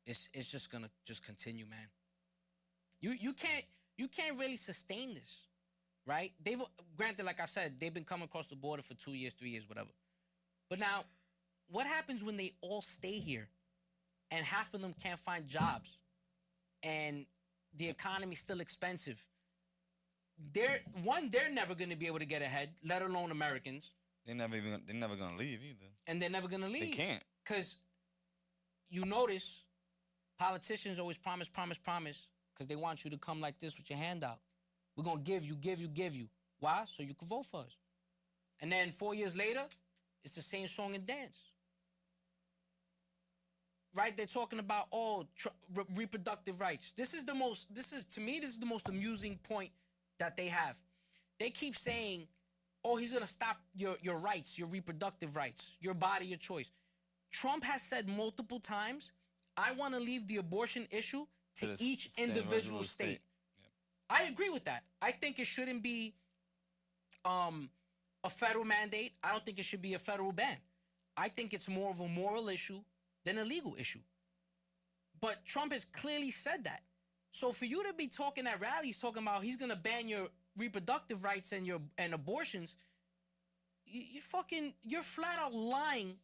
is just gonna continue, man. You can't really sustain this, right? Granted, like I said, they've been coming across the border for 2 years, 3 years, whatever. But now, what happens when they all stay here, and half of them can't find jobs, and the economy's still expensive? They're never going to be able to get ahead, let alone Americans. They're never gonna leave either. And they're never going to leave. They can't. Because you notice politicians always promise, because they want you to come like this with your hand out. We're going to give you. Why? So you can vote for us. And then 4 years later, it's the same song and dance. Right? They're talking about reproductive rights. This is the most amusing point that they have. They keep saying, oh, he's gonna stop your rights, your reproductive rights, your body, your choice. Trump has said multiple times, I want to leave the abortion issue to each individual state. Yep. I agree with that. I think it shouldn't be a federal mandate. I don't think it should be a federal ban. I think it's more of a moral issue than a legal issue. But Trump has clearly said that. So for you to be talking at rallies, talking about he's gonna ban your reproductive rights and abortions, you're flat out lying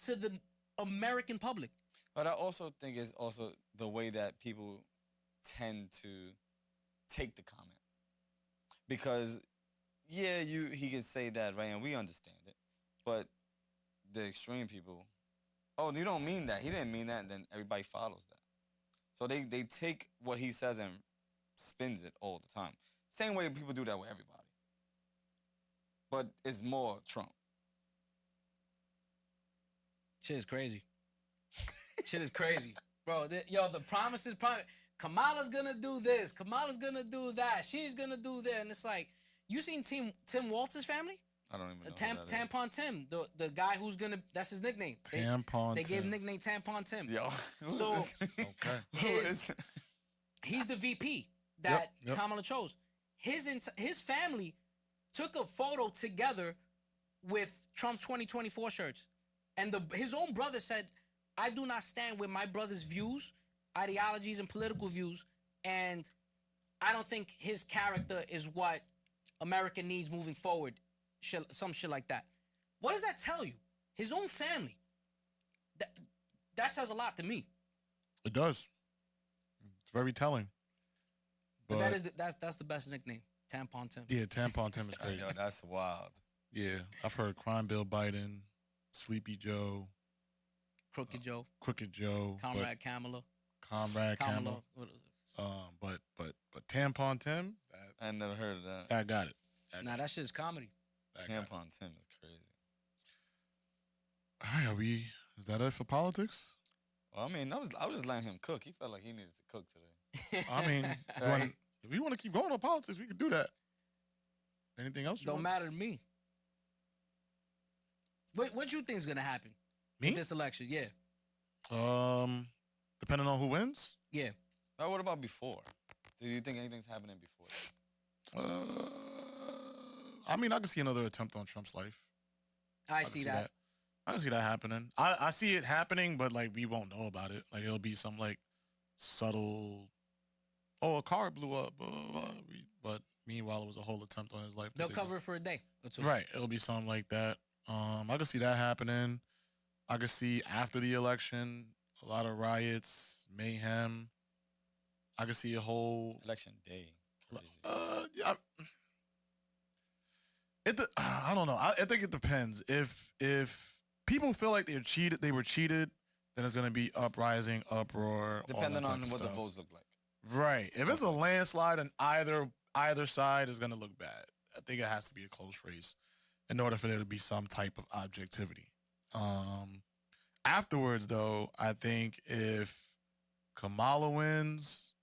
to the American public. But I also think it's also the way that people tend to take the comment. Because yeah, he can say that, right, and we understand it. But the extreme people, oh, you don't mean that. He didn't mean that, and then everybody follows that. So they take what he says and spins it all the time. Same way people do that with everybody. But it's more Trump. Shit is crazy. Shit is crazy. Bro, the promises, Kamala's gonna do this. Kamala's gonna do that. She's gonna do that. And it's like, you seen Tim Walz's family? I don't even know. Tampon Tim, the guy who's gonna, that's his nickname. Tampon They Tim. gave him nickname Tampon Tim. Yo. So Okay. he's the VP that Yep. Kamala chose. His family took a photo together with Trump 2024 shirts. And his own brother said, I do not stand with my brother's views, ideologies, and political views. And I don't think his character is what America needs moving forward. Some shit like that. What does that tell you? His own family. That says a lot to me. It does. It's very telling. But that's the best nickname. Tampon Tim. Yeah, Tampon Tim is crazy. Yo, that's wild. Yeah, I've heard Crime Bill Biden, Sleepy Joe, Crooked Joe. Crooked Joe, Comrade Kamala. Comrade Kamala. But Tampon Tim, I never heard of that. I got it. Nah, that shit's comedy. Tampon Tim is crazy. All right, is that it for politics? Well, I mean, I was just letting him cook. He felt like he needed to cook today. I mean, if we want to keep going on politics, we could do that. Anything else? Don't matter to me. What you think is gonna happen? Me? With this election? Yeah. Depending on who wins. Yeah. Now, what about before? Do you think anything's happening before? I mean, I can see another attempt on Trump's life. I see that. I can see that happening. I see it happening, but like we won't know about it. Like it'll be some like subtle. Oh, a car blew up. Blah, blah, blah. But meanwhile, it was a whole attempt on his life. They'll cover it for a day or two. Right. It'll be something like that. I can see that happening. I can see after the election a lot of riots, mayhem. I can see a whole Election day. Crazy. yeah. I don't know. I think it depends. If people feel like they were cheated, then it's gonna be uprising, uproar. Depending all that on type what of the stuff. votes look like. Right. If it's a landslide on either side, is gonna look bad. I think it has to be a close race in order for there to be some type of objectivity. Afterwards, though, I think if Kamala wins,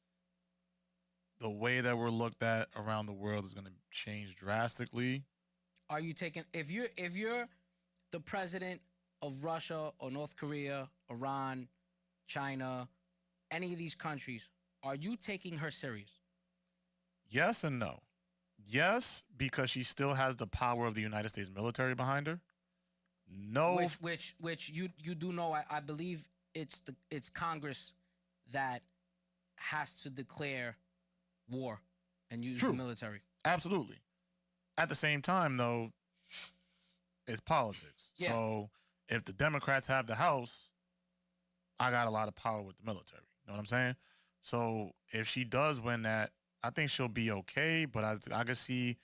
the way that we're looked at around the world is going to change drastically. Are you taking if you're the president of Russia or North Korea, Iran, China, any of these countries, are you taking her serious? Yes and no. Yes, because she still has the power of the United States military behind her. No, Which you do know. I believe it's Congress that has to declare war and use True. the military. Absolutely. At the same time, though, it's politics. Yeah. So if the Democrats have the House, I got a lot of power with the military. You know what I'm saying? So if she does win that, I think she'll be okay. But I can see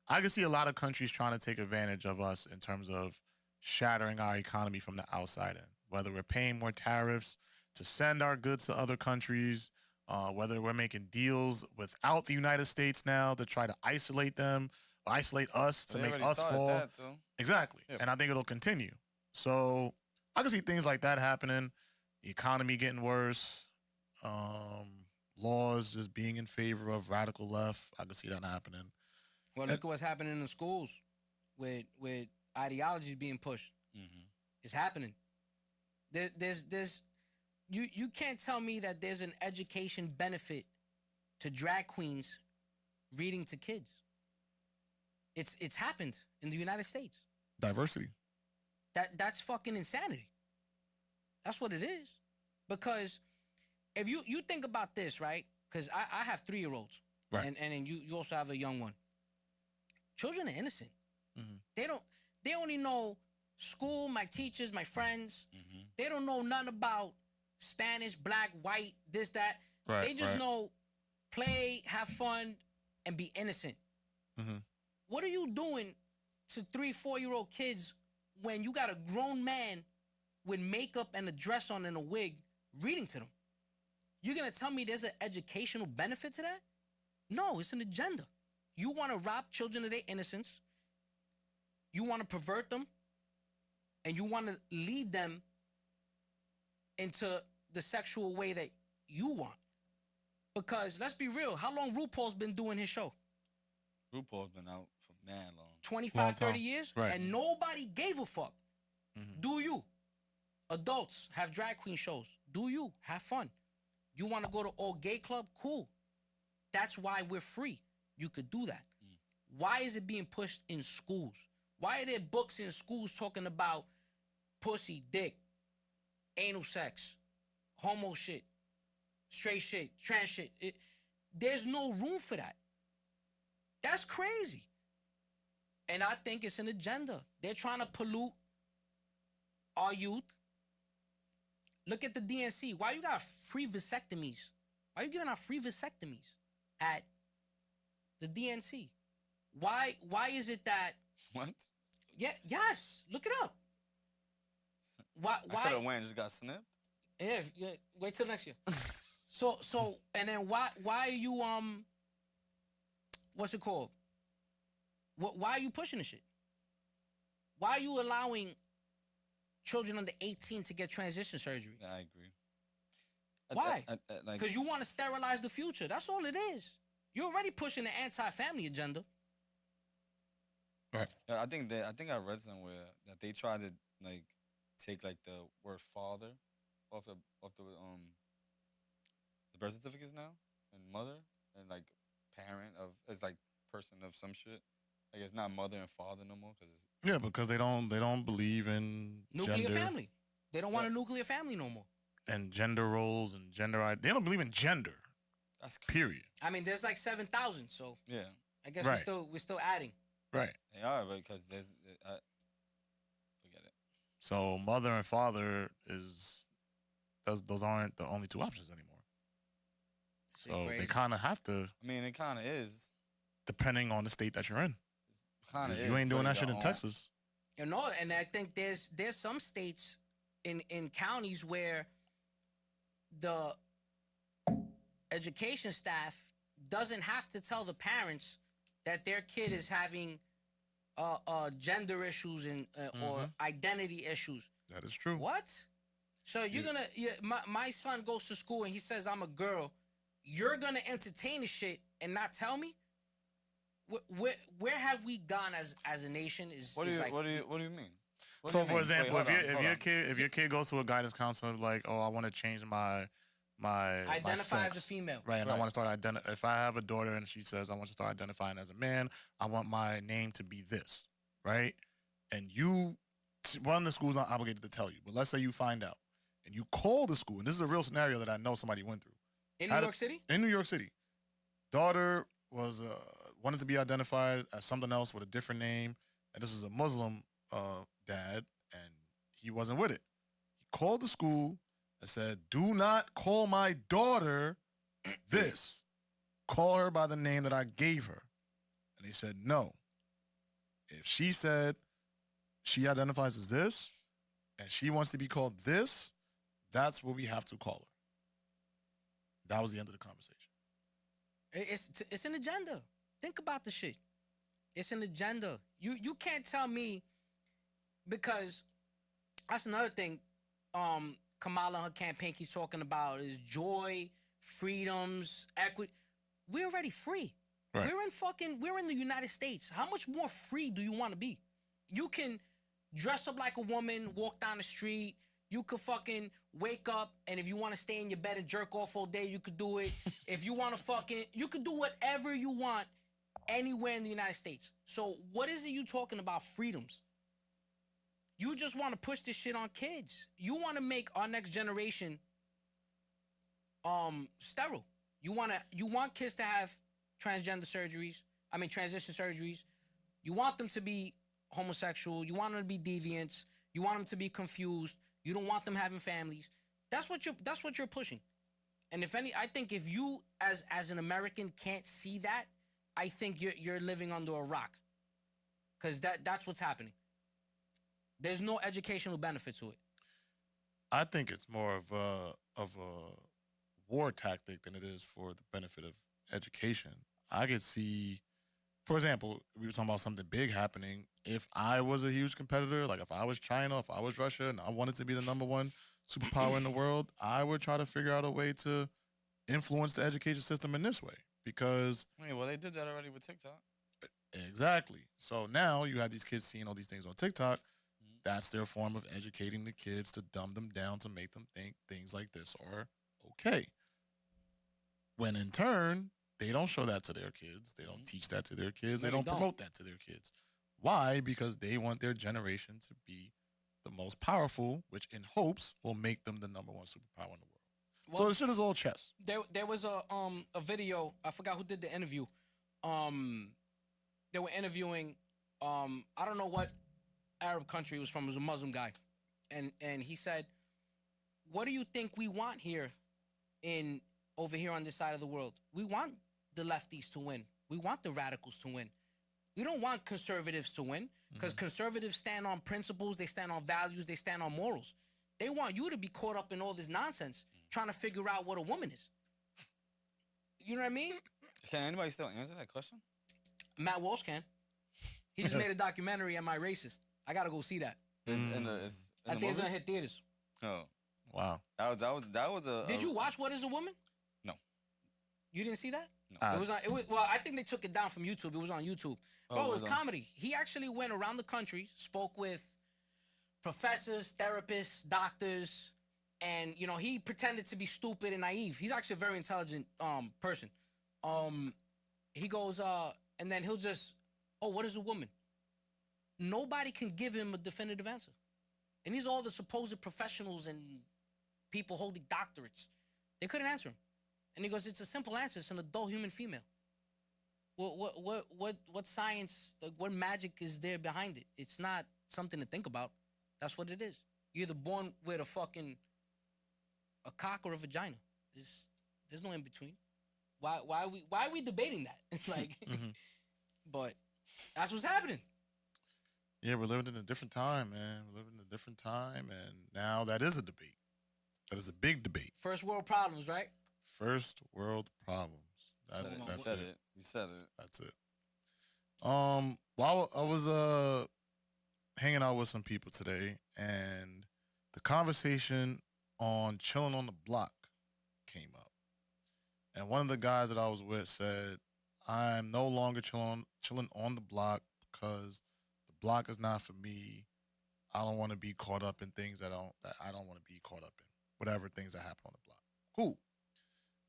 a lot of countries trying to take advantage of us in terms of shattering our economy from the outside in. Whether we're paying more tariffs to send our goods to other countries, whether we're making deals without the United States now to try to isolate us to They make already us started fall. that, too. Exactly. Yep. And I think it'll continue. So I can see things like that happening, the economy getting worse, laws just being in favor of radical left. I can see that happening. Well, look at what's happening in the schools with ideologies being pushed. Mm-hmm. It's happening. There's you can't tell me that there's an education benefit to drag queens reading to kids. It's happened in the United States. Diversity. That's fucking insanity. That's what it is. Because if you think about this, right? Because I have 3-year-olds. Right. And then you also have a young one. Children are innocent. Mm-hmm. They only know school, my teachers, my friends. Mm-hmm. They don't know none about Spanish, black, white, this, that. Right, They just right. know play, have fun, and be innocent. Mm-hmm. What are you doing to 3-4-year-old kids when you got a grown man with makeup and a dress on and a wig reading to them? You're going to tell me there's an educational benefit to that? No, it's an agenda. You want to rob children of their innocence. You want to pervert them. And you want to lead them into the sexual way that you want. Because let's be real, how long RuPaul's been doing his show? RuPaul's been out for mad long. 25, Long 30 time. years? Right. And nobody gave a fuck. Mhm. Do you? Adults have drag queen shows. Do you? Have fun. You want to go to all gay club? Cool. That's why we're free. You could do that. Why is it being pushed in schools? Why are there books in schools talking about pussy, dick, anal sex, homo shit, straight shit, trans shit? There's no room for that. That's crazy. And I think it's an agenda. They're trying to pollute our youth. Look at the DNC. Why you got free vasectomies? Why are you giving out free vasectomies at the DNC? Why is it that... What? Yeah, yes. Look it up. Why? I could have went and just got snipped. Yeah, wait till next year. So, and then why are you what's it called? Why are you pushing the shit? Why are you allowing children under 18 to get transition surgery? Yeah, I agree. Why? Like, Because you want to sterilize the future. That's all it is. You're already pushing the anti-family agenda. Right. yeah, I think I read somewhere that they tried to like take like the word father off the birth certificates now, and mother and like parent of it's like person of some shit. Like it's not mother and father no more because it's Yeah, because they don't believe in Nuclear gender family. They don't want a nuclear family no more. and gender roles and They don't believe in gender. that's crazy. Period. I mean, there's like 7,000, so Yeah, I guess Right. we're still adding. Right. they are because there's forget it. So mother and father those aren't the only two options anymore. Shit So crazy. they kind of have to, I mean, it kind of is. depending on the state that you're in. Kind of 'Cause you ain't doing that shit in Texas. You know, and I think there's some states in counties where the education staff doesn't have to tell the parents that their kid is having gender issues and or identity issues. That is true. What? So you're gonna my son goes to school and he says I'm a girl. You're gonna entertain the shit and not tell me? Where have we gone as a nation? What do you mean? What do So you for mean? example, Wait, if your kid goes to a guidance counselor like, oh, I want to change my identify sex, as a female. right? And I Right. want to start if I have a daughter and she says I want to start identifying as a man, I want my name to be this, right? And one of the school's not obligated to tell you, but let's say you find out and you call the school, and this is a real scenario that I know somebody went through. In New York City? In New York City, daughter was wanted to be identified as something else with a different name, and this is a Muslim dad, and he wasn't with it. He called the school and said, "Do not call my daughter this. Call her by the name that I gave her." And they said, "No. If she said she identifies as this, and she wants to be called this, that's what we have to call her." That was the end of the conversation. It's an agenda. Think about the shit. It's an agenda. You can't tell me, because that's another thing. Kamala and her campaign keeps talking about is joy, freedoms, equity. We're already free. Right. We're in the United States. How much more free do you want to be? You can dress up like a woman, walk down the street. You could fucking wake up, and if you want to stay in your bed and jerk off all day, you could do it. If you want to you could do whatever you want anywhere in the United States. So what is it you talking about freedoms? You just want to push this shit on kids. You want to make our next generation sterile. You want kids to have transition surgeries. You want them to be homosexual. You want them to be deviants. You want them to be confused. You don't want them having families. That's what you're pushing. And I think if you as an American can't see that, I think you're living under a rock. Cause that's what's happening. There's no educational benefit to it. I think it's more of a war tactic than it is for the benefit of education. I could see, for example, we were talking about something big happening. If I was a huge competitor, like if I was China, if I was Russia, and I wanted to be the #1 superpower in the world, I would try to figure out a way to influence the education system in this way. Because Well, they did that already with TikTok. exactly. So now you have these kids seeing all these things on TikTok. That's their form of educating the kids to dumb them down to make them think things like this are okay. When in turn, they don't show that to their kids. They don't teach that to their kids. No, They they don't don't. promote that to their kids. Why? Because they want their generation to be the most powerful, which in hopes will make them the number one superpower in the world. So Well, the shit is all chess. there was a video. I forgot who did the interview. They were interviewing. I don't know what Arab country it was from. It was a Muslim guy, and he said, "What do you think we want here, over here on this side of the world? We want the lefties to win. We want the radicals to win. We don't want conservatives to win because conservatives stand on principles, they stand on values, they stand on morals. They want you to be caught up in all this nonsense trying to figure out what a woman is. You know what I mean? Can anybody still answer that question? Matt Walsh can. He just made a documentary, Am I Racist? I got to go see that. It's I think it's going to hit theaters. Oh, Wow. that was a. Did you watch What is a Woman? No. You didn't see that? No. It was on. Well, I think they took it down from YouTube. It was on YouTube. Bro, it was comedy. He actually went around the country, spoke with professors, therapists, doctors, and he pretended to be stupid and naive. He's actually a very intelligent person. He goes and then he'll just, what is a woman? Nobody can give him a definitive answer. And these are all the supposed professionals and people holding doctorates. They couldn't answer him. And he goes, it's a simple answer. It's an adult human female. What science, what magic is there behind it? It's not something to think about. That's what it is. You're either born with a cock or a vagina. There's no in between. Why are we debating that? But that's what's happening. Yeah, we're living in a different time, man. We're living in a different time, and now that is a debate. That is a big debate. First world problems, right? First world problems. That's it. You said it. That's it. While I was hanging out with some people today, and the conversation on chilling on the block came up. And one of the guys that I was with said, I'm no longer chilling on the block because the block is not for me. I don't want to be caught up in things that I don't want to be caught up in. Whatever things that happen on the block. Cool.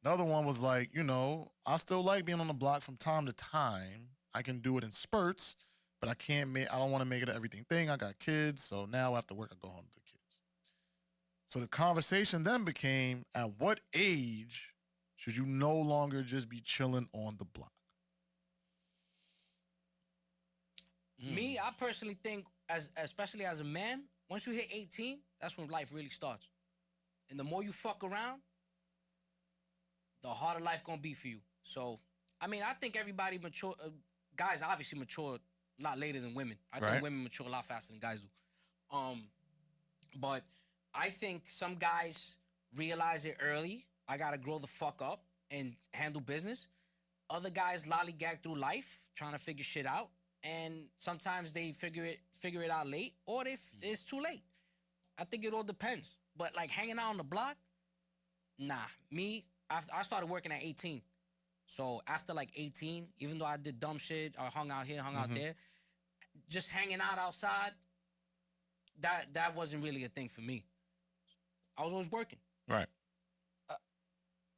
Another one was like, I still like being on the block from time to time. I can do it in spurts, but I don't want to make it an everything thing. I got kids, so now after work I go home to the kids. So the conversation then became, at what age should you no longer just be chilling on the block? Me, I personally think, especially as a man, once you hit 18, that's when life really starts. And the more you fuck around, the harder life gonna be for you. So, I think everybody mature. Guys obviously mature a lot later than women. I think women mature a lot faster than guys do. But I think some guys realize it early. I gotta grow the fuck up and handle business. Other guys lollygag through life trying to figure shit out, and sometimes they figure it out late, or it's too late. I think it all depends. But like hanging out on the block, nah. Me, I started working at 18. So after like 18, even though I did dumb shit, I hung out here, hung out there, just hanging out outside, that wasn't really a thing for me. I was always working. Right.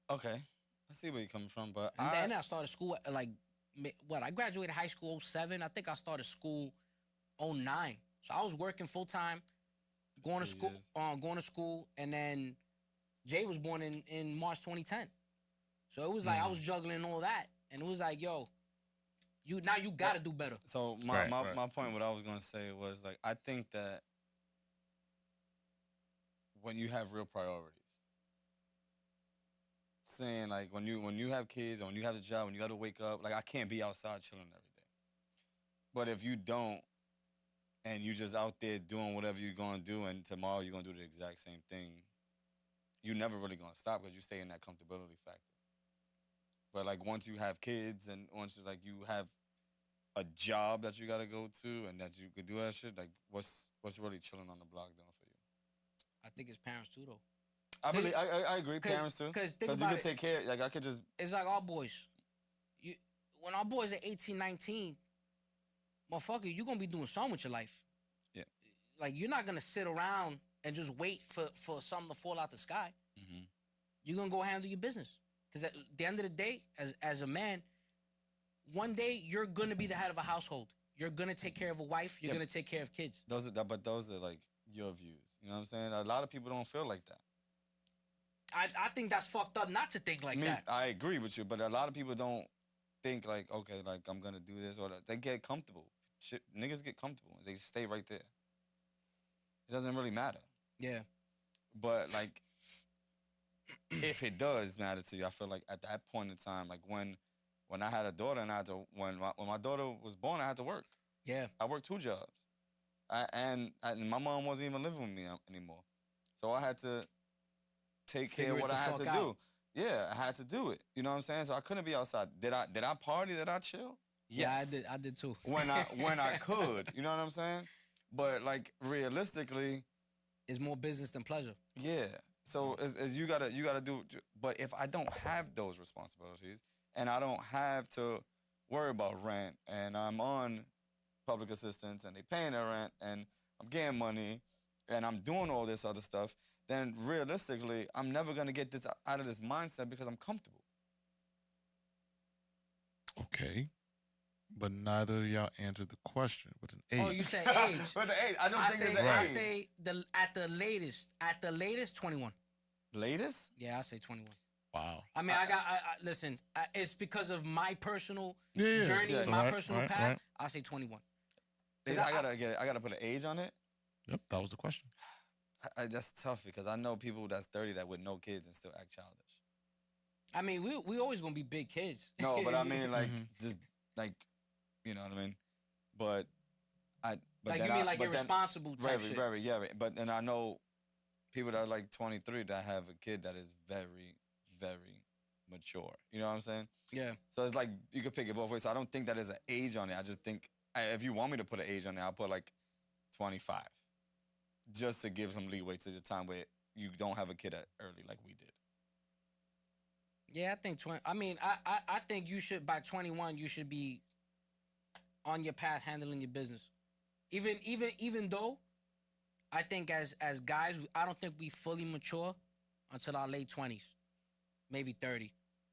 Okay. I see where you're coming from, but And then I started school at I graduated high school 07. I think I started school 09. So I was working full time, going to school, and then Jay was born in March 2010. So it was like I was juggling all that, and it was like, yo, you gotta do better. So my point, what I was gonna say was like, I think that when you have real priorities, saying like when you have kids or when you have the job, when you got to wake up, like I can't be outside chilling every day. But if you don't, and you just out there doing whatever you're gonna do, and tomorrow you're gonna do the exact same thing, you're never really gonna stop because you stay in that comfortability factor. But like once you have kids and once you have a job that you gotta go to and that you could do that shit, like what's really chilling on the block doing for you? I think it's parents too, though. I agree, parents too. Because you could take care. Like I could just. It's like our boys. When our boys are 18, 19, motherfucker, you're gonna be doing something with your life. Yeah. Like you're not gonna sit around and just wait for something to fall out the sky. Mm-hmm. You're gonna go handle your business. Because at the end of the day, as a man, one day you're gonna be the head of a household. you're gonna take care of a wife. You're gonna take care of kids. Those are like your views. You know what I'm saying? A lot of people don't feel like that. I think that's fucked up not to think like that. I agree with you, but a lot of people don't think like, okay, like I'm gonna do this or that. They get comfortable. Shit, niggas get comfortable. They stay right there. It doesn't really matter. Yeah. But like, if it does matter to you, I feel like at that point in time, like when I had a daughter and when my daughter was born, I had to work. Yeah. I worked 2 jobs, and my mom wasn't even living with me anymore, so I had to take care of what I had to do. Yeah, I had to do it. You know what I'm saying? So I couldn't be outside. Did I party? Did I chill? Yes. Yeah, I did too. When I could, you know what I'm saying? But like realistically, it's more business than pleasure. yeah. So as you gotta do. But if I don't have those responsibilities and I don't have to worry about rent and I'm on public assistance and they paying their rent and I'm getting money and I'm doing all this other stuff, then realistically, I'm never gonna get this out of this mindset because I'm comfortable. Okay. But neither of y'all answered the question with an age. Oh, you said age. But the age, I don't think it's an I age. say at the latest 21. Latest? Yeah, I say 21. Wow. I mean, listen. It's because of my personal Yeah, journey, yeah. my Right, personal right, path. right. I say 21. I gotta put an age on it. Yep, that was the question. That's tough because I know people that's 30 that with no kids and still act childish. I mean, we always gonna be big kids. No, but I mean like just like, you know what I mean. But like you mean like irresponsible type shit. Very, yeah. But then I know people that are like 23 that have a kid that is very, very mature. You know what I'm saying? Yeah. So it's like you could pick it both ways. So I don't think that there's an age on it. I just think if you want me to put an age on it, I'll put like 25, just to give some leeway to the time where you don't have a kid early like we did. Yeah, I think 20. I mean, I think you should by 21 you should be on your path handling your business. Even though I think as guys, I don't think we fully mature until our late 20s, maybe 30. You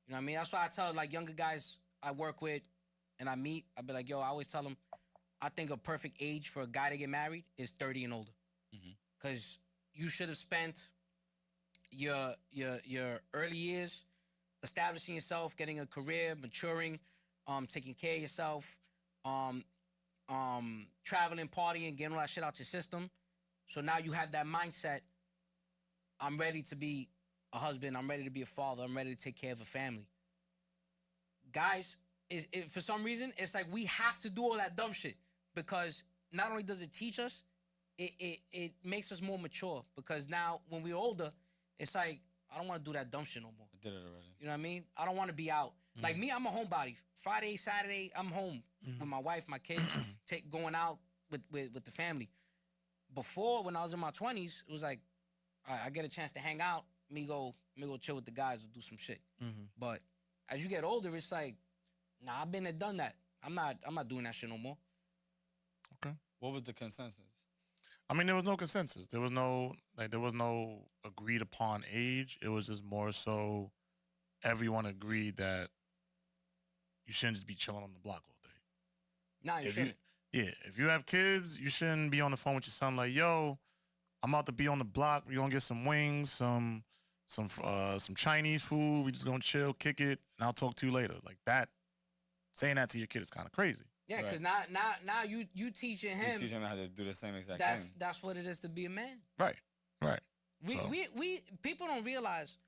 know what I mean? That's why I tell like younger guys I work with and I meet, I be like, yo, I always tell them, I think a perfect age for a guy to get married is 30 and older. Because you should have spent your early years establishing yourself, getting a career, maturing, taking care of yourself, traveling, partying, getting all that shit out your system. So now you have that mindset. I'm ready to be a husband. I'm ready to be a father. I'm ready to take care of a family. Guys, for some reason, it's like we have to do all that dumb shit because not only does it teach us, it makes us more mature because now when we're older, it's like, I don't want to do that dumb shit no more. I did it already. You know what I mean? I don't want to be out. Like me, I'm a homebody. Friday, Saturday, I'm home with my wife, my kids, going out with the family. Before, when I was in my 20s, it was like, all right, I get a chance to hang out, me go chill with the guys or do some shit. But as you get older, it's like, nah, I've been there, done that. I'm not doing that shit no more. Okay. What was the consensus? I mean, there was no consensus. There was no agreed upon age. It was just more so everyone agreed that you shouldn't just be chilling on the block all day. Nah, you shouldn't. If you have kids, you shouldn't be on the phone with your son like, yo, I'm about to be on the block. We're gonna get some wings, some Chinese food. We just gonna chill, kick it, and I'll talk to you later. Like that, saying that to your kid is kind of crazy. Yeah, because now you teaching him. You teach him how to do the same exact thing. That's what it is to be a man. Right. We people don't realize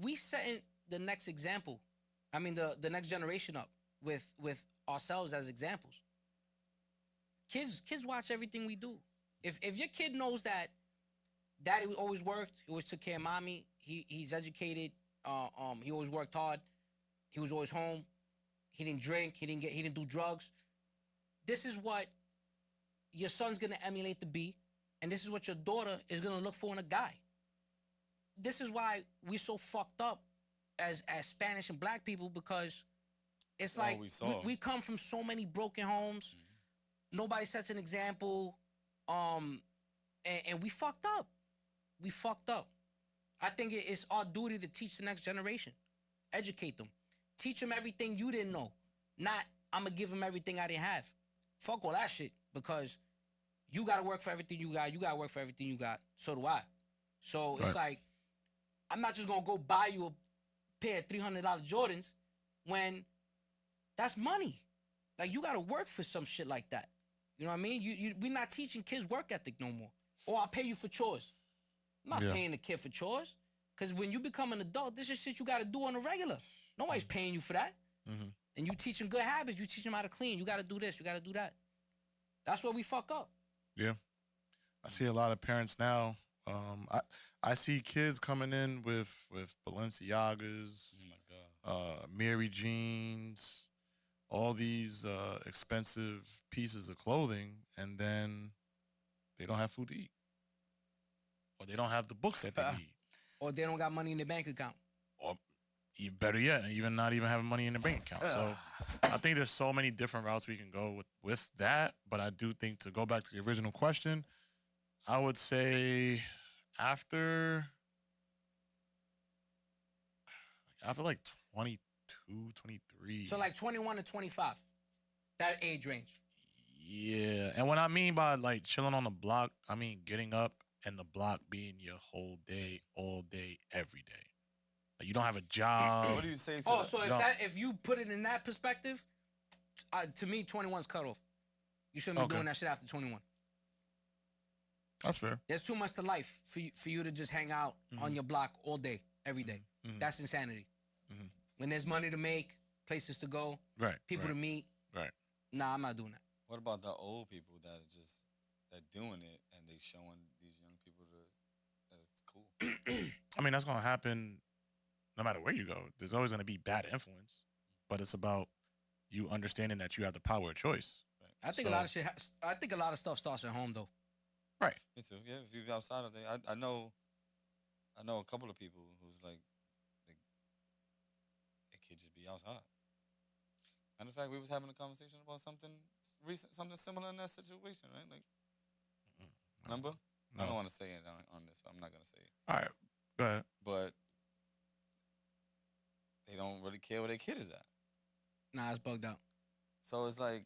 we setting the next example. I mean the next generation up with ourselves as examples. Kids watch everything we do. If your kid knows that daddy always worked, he always took care of mommy, he's educated, he always worked hard, he was always home, he didn't drink, he didn't do drugs. This is what your son's gonna emulate to be, and this is what your daughter is gonna look for in a guy. This is why we're so fucked up as Spanish and black people, because it's like we come from so many broken homes. Nobody sets an example, and we fucked up. We fucked up. I think it's our duty to teach the next generation, educate them, teach them everything you didn't know. Not I'm gonna give them everything I didn't have. fuck all that shit because you gotta work for everything you got. You gotta work for everything you got. So do I. So it's like, I'm not just gonna go buy you a pair of $300 Jordans when that's money. Like, you gotta work for some shit like that. You know what I mean? We're not teaching kids work ethic no more. Or I'll pay you for chores. I'm not paying the kid for chores. Because when you become an adult, this is shit you gotta do on a regular. Nobody's paying you for that. And you teach them good habits. You teach them how to clean. You gotta do this. You gotta do that. That's where we fuck up. Yeah. I see a lot of parents now. I see kids coming in with Balenciagas, Mary jeans, all these expensive pieces of clothing, and then they don't have food to eat, or they don't have the books that they need, or they don't got money in their bank account, or better yet, even not even having money in the bank account. So I think there's so many different routes we can go with that. But I do think, to go back to the original question, I would say after like 22, 23. So like 21 to 25, that age range. Yeah. And what I mean by like chilling on the block, I mean getting up and the block being your whole day, all day, every day. Like, you don't have a job. What do you say? Oh, so if you put it in that perspective, to me, 21's cut off. You shouldn't be doing that shit after 21. That's fair. There's too much to life for you to just hang out on your block all day, every day. That's insanity. When there's money to make, places to go, people to meet. Right. Nah, I'm not doing that. What about the old people that are just doing it and they showing these young people that it's cool? I mean, that's gonna happen no matter where you go. There's always gonna be bad influence, but it's about you understanding that you have the power of choice. Right. I think a lot of shit. I think a lot of stuff starts at home, though. Right. Me too. Yeah, if you're outside of there, I know a couple of people who's like, it could just be outside. Matter of fact, we was having a conversation about something recent, something similar in that situation, right? Like, remember? No. I don't want to say it on this, but I'm not gonna say it. All right, go ahead. But they don't really care where their kid is at. Nah, it's bugged out. So it's like,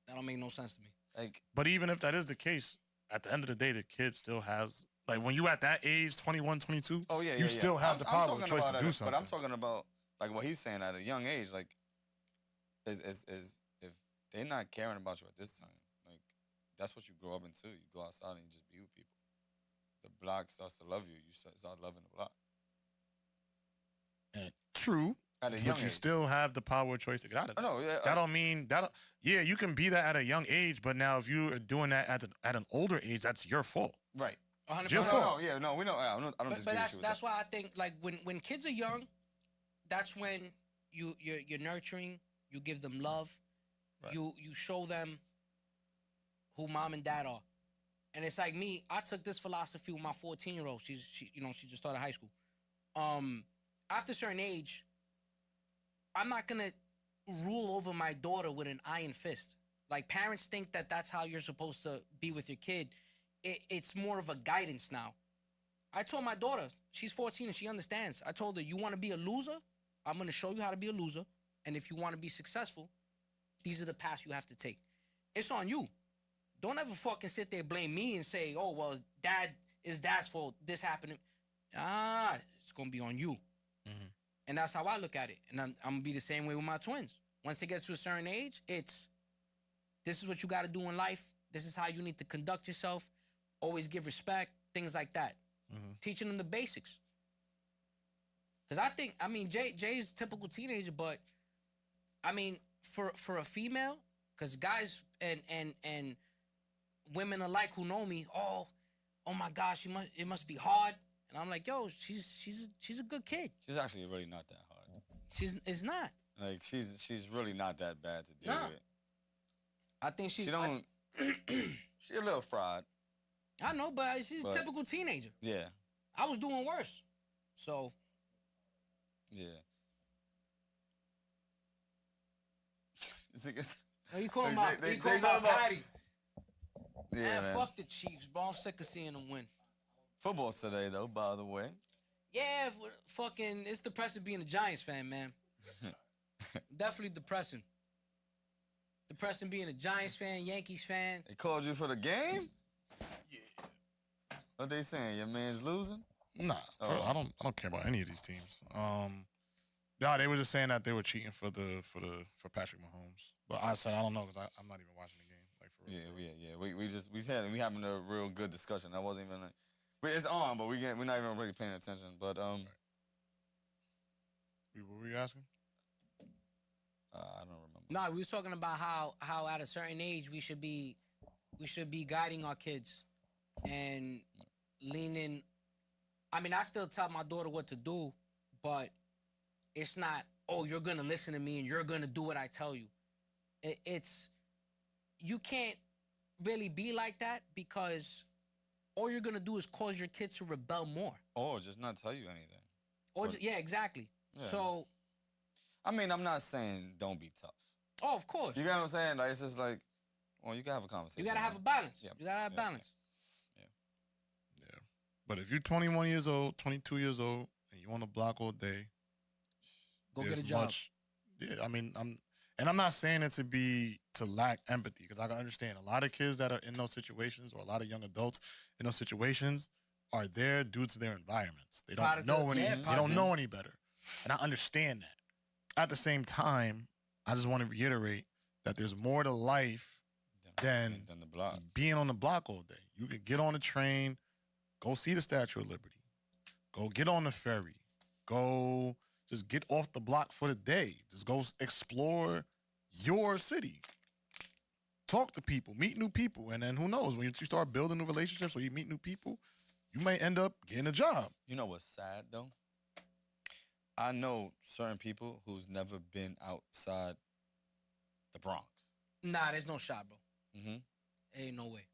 that don't make no sense to me. Like, but even if that is the case, at the end of the day, the kid still has, like, when you at that age, 21, 22, you still have the power of choice to do something. But I'm talking about, like, what he's saying at a young age, like, is if they're not caring about you at this time, like, that's what you grow up into. You go outside and you just be with people. The block starts to love you. You start loving the block. True. At a young but you age. still have the power of choice to get out of that. No, yeah. That don't mean that. Yeah, you can be that at a young age, but now if you are doing that at an older age, that's your fault. Right. 100%. Your fault. No, we know. I don't disagree with you. That's why I think, like, when kids are young, that's when you're nurturing. You give them love. Right. You show them who mom and dad are. And it's like me. I took this philosophy with my 14-year-old. She just started high school. After a certain age, I'm not gonna rule over my daughter with an iron fist. Like, parents think that that's how you're supposed to be with your kid. It's more of a guidance now. I told my daughter, she's 14 and she understands. I told her, you want to be a loser? I'm gonna show you how to be a loser. And if you want to be successful, these are the paths you have to take. It's on you. Don't ever fucking sit there blame me and say, oh, well, dad's fault. This happened. It's gonna be on you. And that's how I look at it. And I'm going to be the same way with my twins. Once they get to a certain age, this is what you got to do in life. This is how you need to conduct yourself. Always give respect, things like that. Teaching them the basics. Because Jay's a typical teenager, but, I mean, for a female, because guys and women alike who know me, oh my gosh, it must be hard. And I'm like, yo, she's a good kid. She's actually really not that hard. It's not. Like, she's really not that bad to deal with. I think she don't. She a little fried. I know, but she's a typical teenager. Yeah. I was doing worse. So. Yeah. You calling about Patty. Yeah, man, fuck the Chiefs, bro. I'm sick of seeing them win. Football's today, though, by the way. Yeah, fucking, it's depressing being a Giants fan, man. Definitely depressing. Depressing being a Giants fan, Yankees fan. They called you for the game? Yeah. What they saying? Your man's losing? Nah, I don't care about any of these teams. Yeah, they were just saying that they were cheating for Patrick Mahomes. But I said I don't know because I'm not even watching the game. Like for real. Yeah. We having a real good discussion. That wasn't even like it's on, but we're not even really paying attention. But What were you asking? I don't remember. No, we was talking about how at a certain age we should be guiding our kids and leaning. I mean, I still tell my daughter what to do, but it's not, oh, you're going to listen to me and you're going to do what I tell you. It's, you can't really be like that because all you're going to do is cause your kids to rebel more. Or just not tell you anything. Or yeah, exactly. Yeah. So. I mean, I'm not saying don't be tough. Oh, of course. You get what I'm saying? Like, it's just like, well, you can have a conversation. You got to have a balance. Yep. You got to have balance. Yeah. But if you're 21 years old, 22 years old, and you on the block all day, go get a job. I mean, I'm not saying it to lack empathy because I can understand a lot of kids that are in those situations or a lot of young adults in those situations are there due to their environments. They don't know any better, and I understand that. At the same time, I just want to reiterate that there's more to life than the block. Just being on the block all day. You could get on the train, go see the Statue of Liberty, go get on the ferry, go just get off the block for the day. Just go explore your city. Talk to people, meet new people, and then who knows, when you start building new relationships or you meet new people, you may end up getting a job. You know what's sad, though? I know certain people who's never been outside the Bronx. Nah, there's no shot, bro. Mm-hmm. Ain't no way.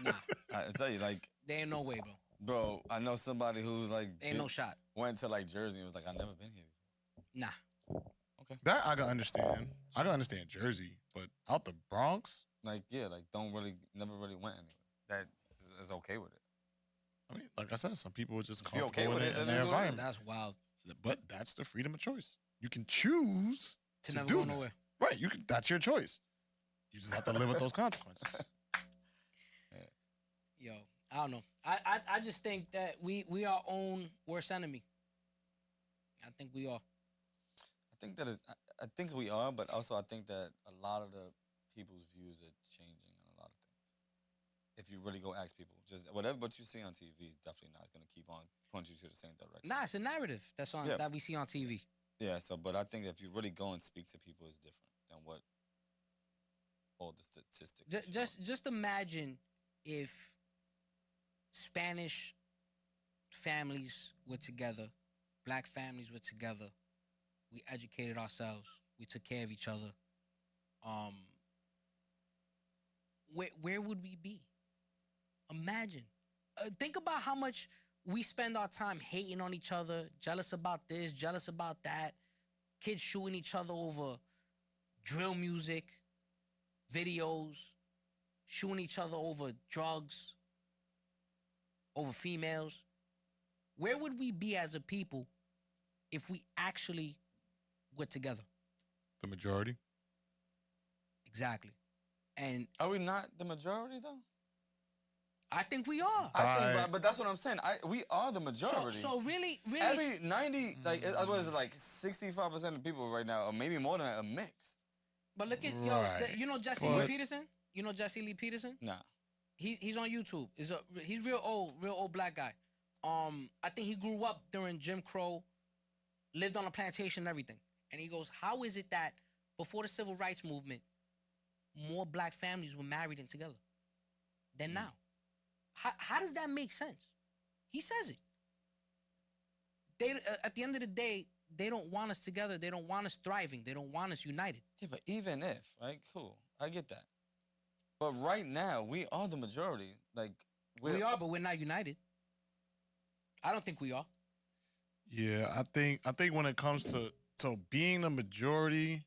Nah. I tell you, like... There ain't no way, bro. Bro, I know somebody who's like... Ain't no shot. Went to like Jersey and was like, I've never been here before. Nah. Okay. That I can understand. I can understand Jersey, but out the Bronx? Like, yeah, like never really went anywhere. That is okay with it. I mean, like I said, some people are just comfortable okay with it in their environment. That's wild. But that's the freedom of choice. You can choose to never do go that. nowhere. Right. That's your choice. You just have to live with those consequences. Yo, I don't know. I just think that we are our own worst enemy. I think we are. I think we are, but also I think that a lot of the people's views are changing on a lot of things. If you really go ask people, just whatever what you see on TV is definitely not going to keep on pointing you to the same direction. Nah, it's a narrative that we see on TV. Yeah, but I think if you really go and speak to people, it's different than what all the statistics. Just imagine if Spanish families were together, black families were together. We educated ourselves. We took care of each other. Where would we be? Imagine. Think about how much we spend our time hating on each other, jealous about this, jealous about that. Kids shooting each other over drill music, videos, shooting each other over drugs, over females. Where would we be as a people if we actually were together? The majority? Exactly. And are we not the majority, though? I think we are. I think, but that's what I'm saying. We are the majority. So really, every 90, like, what is it, like 65% of people right now, or maybe more than that, are mixed. But look at you know Jesse Lee Peterson. You know Jesse Lee Peterson? Nah. He's on YouTube. He's real old black guy. I think he grew up during Jim Crow, lived on a plantation and everything. And he goes, how is it that before the civil rights movement, more black families were married and together than now? How does that make sense? He says it. They at the end of the day, they don't want us together. They don't want us thriving. They don't want us united. Yeah, but even if, right? Cool. I get that. But right now, we are the majority. Like we are, but we're not united. I don't think we are. Yeah, I think when it comes to being the majority.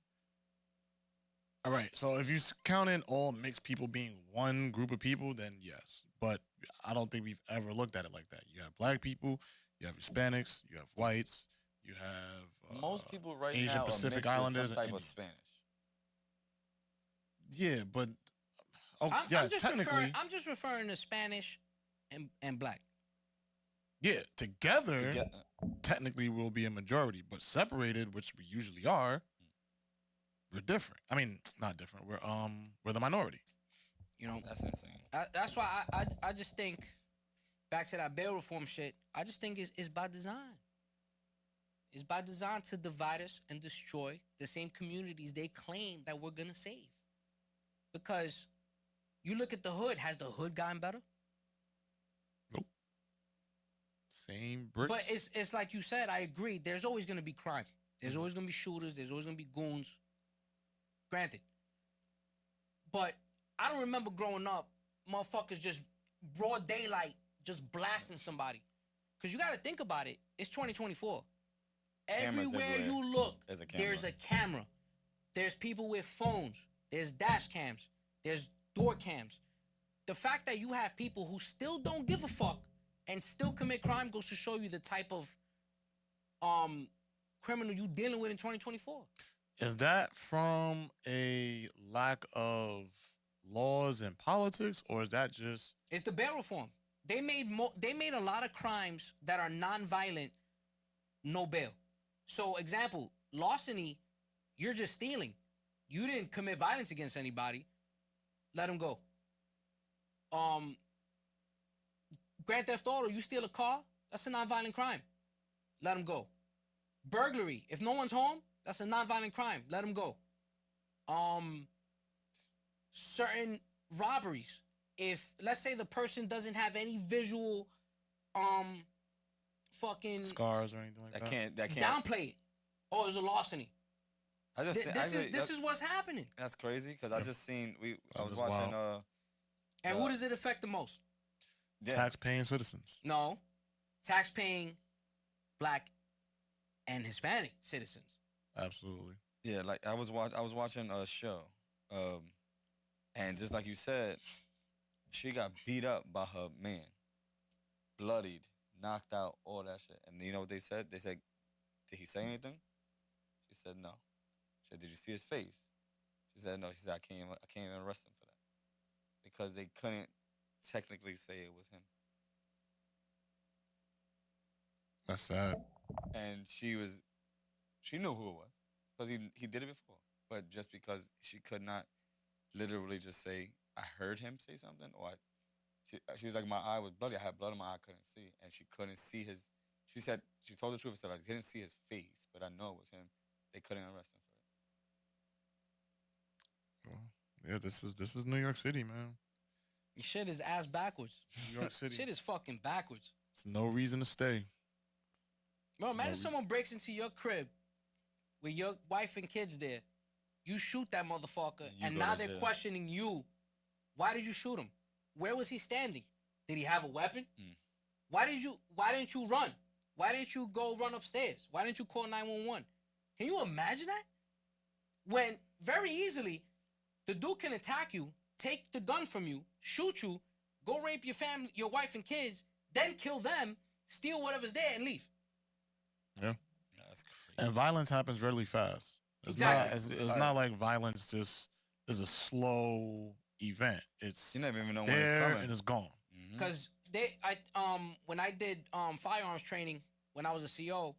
All right, so if you count in all mixed people being one group of people, then yes. But I don't think we've ever looked at it like that. You have black people, you have Hispanics, you have whites, you have most people right Asian now Pacific are Islanders, some type of Spanish. Yeah, but I'm just technically, I'm just referring to Spanish and black. yeah, together, Together. technically we'll be a majority, but separated, which we usually are, we're different. I mean, not different. We're the minority. You know, That's insane. that's why I just think back to that bail reform shit. I just think it's by design. It's by design to divide us and destroy the same communities they claim that we're gonna save. Because you look at the hood, has the hood gotten better? Nope. Same bricks. But it's like you said, I agree. There's always gonna be crime. There's always gonna be shooters. There's always gonna be goons. Granted. But I don't remember growing up, motherfuckers just broad daylight, just blasting somebody. Because you gotta think about it. It's 2024. Cameras Everywhere everywhere. you look, There's a camera. there's a camera. There's people with phones. There's dash cams. There's door cams. The fact that you have people who still don't give a fuck and still commit crime goes to show you the type of criminal you dealing with in 2024. Is that from a lack of laws and politics, or is that just It's the bail reform. They made a lot of crimes that are non-violent, no bail. So, example, larceny, you're just stealing. You didn't commit violence against anybody. Let them go. Grand Theft Auto, you steal a car, that's a non-violent crime. Let them go. Burglary, if no one's home, that's a non-violent crime. Let them go. Certain robberies, if let's say the person doesn't have any visual, fucking scars or anything like that? That can't. downplay it. Oh, it's a larceny. I just This is what's happening. That's crazy because I just seen I was is watching wild. And who does it affect the most? Tax-paying citizens. No, tax-paying Black and Hispanic citizens. Absolutely. Yeah, like I was watching a show, and just like you said, she got beat up by her man, bloodied, knocked out, all that shit. And you know what they said? They said, "Did he say anything?" She said, "No." She said, "Did you see his face?" She said, "No." She said, I can't even arrest him for that because they couldn't technically say it was him." That's sad. And she knew who it was because he did it before. But just because she could not literally just say, "I heard him say something," or she was like, "My eye was bloody. I had blood in my eye. I couldn't see," and she couldn't see his. She said she told the truth. Said I didn't see his face, but I know it was him. They couldn't arrest him for it. Well, yeah, this is New York City, man. Shit is ass backwards. New York City. Shit is fucking backwards. It's no reason to stay. Bro, imagine someone breaks into your crib with your wife and kids there. You shoot that motherfucker, and go now to they're jail. questioning you. Why did you shoot him? Where was he standing? Did he have a weapon? Why didn't you run? Why didn't you go run upstairs? Why didn't you call 911? Can you imagine that? When very easily, the dude can attack you, take the gun from you, shoot you, go rape your family, your wife and kids, then kill them, steal whatever's there, and leave. Yeah. That's crazy. And violence happens really fast. It's Exactly. not. It's not like violence just is a slow event. It's You never even know when it's there coming. and it's gone. Because when I did firearms training when I was a CO,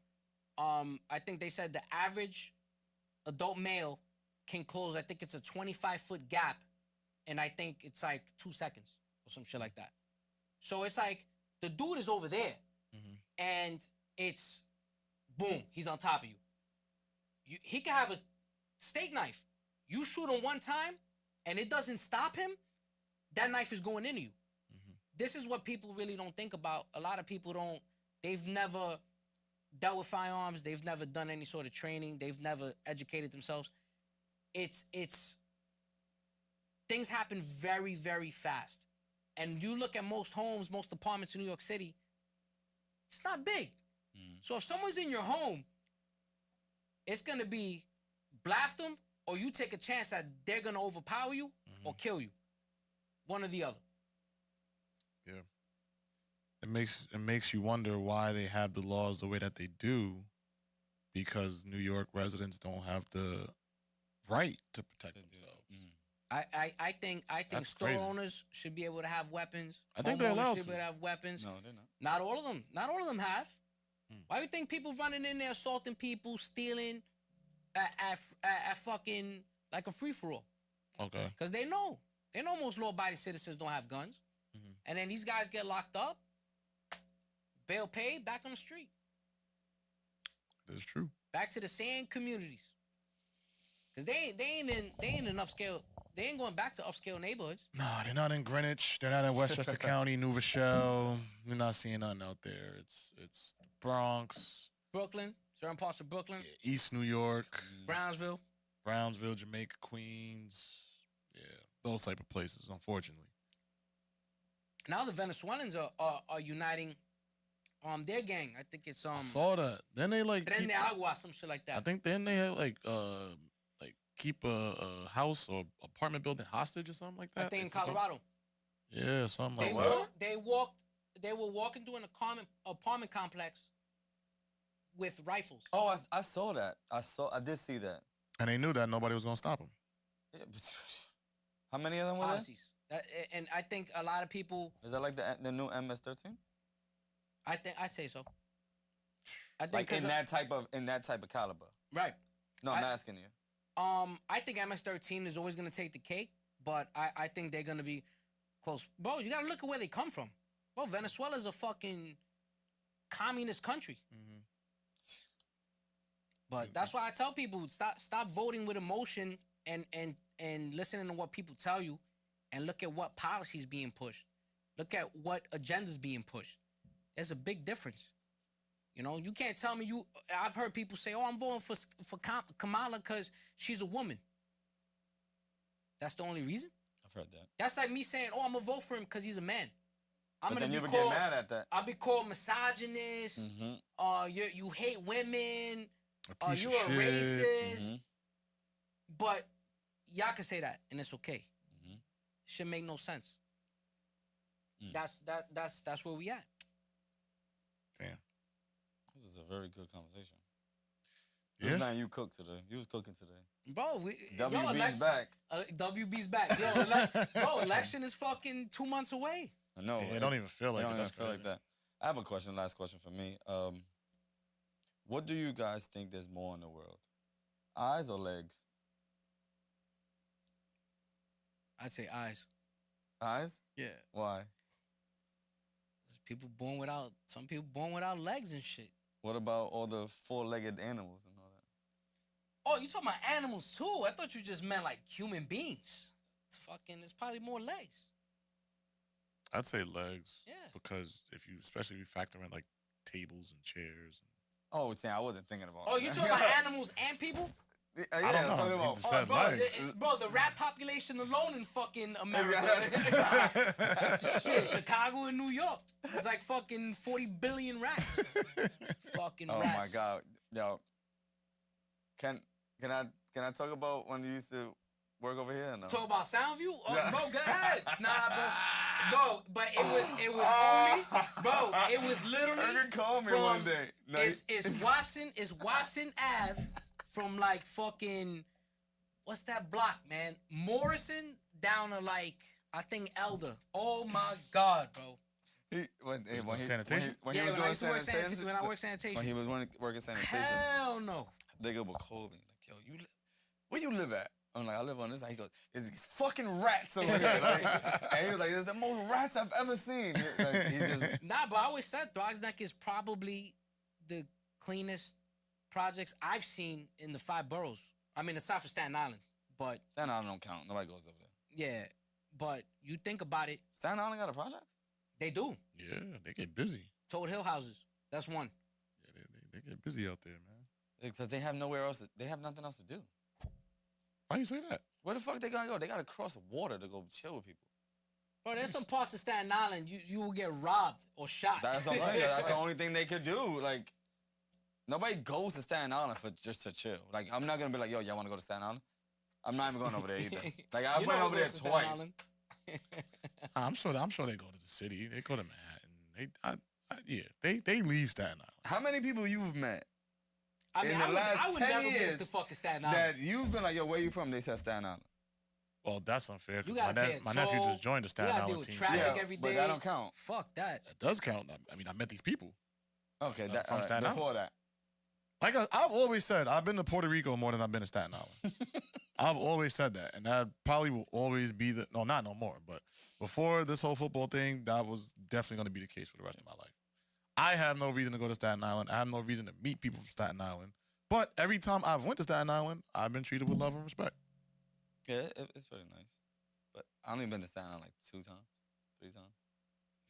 I think they said the average adult male can close, I think it's a 25-foot gap, and I think it's like 2 seconds or some shit like that. So it's like the dude is over there, and it's boom, he's on top of you. He can have a steak knife. You shoot him one time, and it doesn't stop him, that knife is going into you. This is what people really don't think about. A lot of people don't. They've never dealt with firearms. They've never done any sort of training. They've never educated themselves. It's things happen very, very fast. And you look at most homes, most apartments in New York City, it's not big. So if someone's in your home, it's going to be blast them, or you take a chance that they're going to overpower you or kill you. One or the other. Yeah. It makes you wonder why they have the laws the way that they do, because New York residents don't have the right to protect themselves. I think That's store crazy. owners should be able to have weapons. I think they're Homeowners allowed should to. be able to have weapons. No, they're not. Not all of them. Not all of them have. Why do you think people running in there assaulting people, stealing at fucking like a free for all? Okay. Because they know most law-abiding citizens don't have guns, and then these guys get locked up, bail paid, back on the street, That's true. back to the same communities. Because they ain't in upscale. They ain't going back to upscale neighborhoods. No, they're not in Greenwich. They're not in Westchester County, New Rochelle. We're not seeing nothing out there. It's the Bronx, Brooklyn, certain parts of Brooklyn, East New York, Brownsville. Brownsville, Jamaica, Queens. Yeah, those type of places, unfortunately. Now the Venezuelans are uniting their gang. I think it's I saw that. Then they like Tren keep, de Agua, some shit like that. I think then they like keep a house or apartment building hostage or something like that. I think in They took 'em- Colorado. Yeah, something They like that. they were walking through an apartment complex with rifles. Oh, I saw that. I did see that. And they knew that nobody was gonna stop them. Yeah, but how many of them were there? Policies. And I think a lot of people. Is that like the new MS-13? I say so. I think Like 'cause in that type of caliber. right. No, I'm asking you. I think MS-13 is always gonna take the cake, but I think they're gonna be close. Bro, you gotta look at where they come from. Bro, Venezuela's a fucking communist country. But that's why I tell people stop voting with emotion and listening to what people tell you, and look at what policies being pushed. Look at what agendas being pushed. There's a big difference. You know, you can't tell me I've heard people say, "Oh, I'm voting for Kamala because she's a woman." That's the only reason. I've heard that. That's like me saying, "Oh, I'm gonna vote for him because he's a man." But then you would get mad at that. I'll be called misogynist. You hate women. piece You're of a shit. racist. But y'all can say that, and it's okay. Should make no sense. That's where we at. Damn. This is a very good conversation. Yeah. This man, you cooked today. You was cooking today. Bro, WB's back. WB's back. Bro, election is fucking 2 months away. I know. It don't even feel It like don't it. even That's feel like crazy. that. I have a question. Last question for me. What do you guys think there's more in the world? Eyes or legs? I'd say eyes. Eyes? Yeah. Why? Some people born without legs and shit. What about all the four-legged animals and all that? Oh, you talking about animals too? I thought you just meant like human beings. It's probably more legs. I'd say legs. Yeah. Because especially if you factor in like tables and chairs. Oh, see, I wasn't thinking about. Oh, you talking about animals and people? Yeah, I don't I'm know. talking It about. just said legs. The rat population alone in fucking America. Shit, Chicago and New York. It's like fucking 40 billion rats. Fucking Oh rats. my God, yo. Can I talk about when you used to work over here? Or no? Talk about Soundview? Oh, Yeah. bro, go ahead. Nah, bro, but it was only, bro, it was literally You call me from, one day. No, it's Watson Ave from like fucking, what's that block, man? Morrison down to like, I think Elder. Oh my God, bro. Sanitation? When he Yeah, was when I doing used to work sanitation. when I worked sanitation. When he was working sanitation, Hell no. nigga would call me like, "Yo, where you live at?" I'm like, "I live on this side." He goes, "There's these fucking rats over here." Like, and he was like, "There's the most rats I've ever seen." Like, he just Nah, but I always said Throgs Neck is probably the cleanest projects I've seen in the 5 boroughs. I mean, aside from Staten Island, but Staten Island don't count. Nobody goes over there. yeah. But you think about it, Staten Island got a project? they do. Yeah, they get busy. Toad Hill houses. That's one. Yeah, they get busy out there, man. Because they have nowhere else. They have nothing else to do. Why you say that? Where the fuck they gotta go? They gotta cross water to go chill with people. Bro, there's some parts of Staten Island you will get robbed or shot. That's what I'm saying. That's the only thing they could do. Like, nobody goes to Staten Island for just to chill. Like, I'm not gonna be like, "Yo, y'all wanna go to Staten Island?" I'm not even going over there either. Like, I You went know over who there goes to Staten twice. Island? I'm sure they go to the city. They go to Manhattan. They leave Staten Island. How many people you've met I mean, in the I last would 10 never move years to fucking Staten Island. that you've been like, "Yo, where you from?" They said Staten Island. Well, that's unfair You because gotta pay a my nephew toll. just joined the You Staten gotta deal Island with team. traffic Yeah, every but day. that don't count. Fuck that. That does count. I mean, I met these people. Okay, from Staten Island. before that. Like I've always said, I've been to Puerto Rico more than I've been to Staten Island. I've always said that, and that probably will always be not no more, but before this whole football thing, that was definitely going to be the case for the rest of my life. I have no reason to go to Staten Island. I have no reason to meet people from Staten Island. But every time I've went to Staten Island, I've been treated with love and respect. Yeah, it's pretty nice. But I only been to Staten Island like 2 times, 3 times.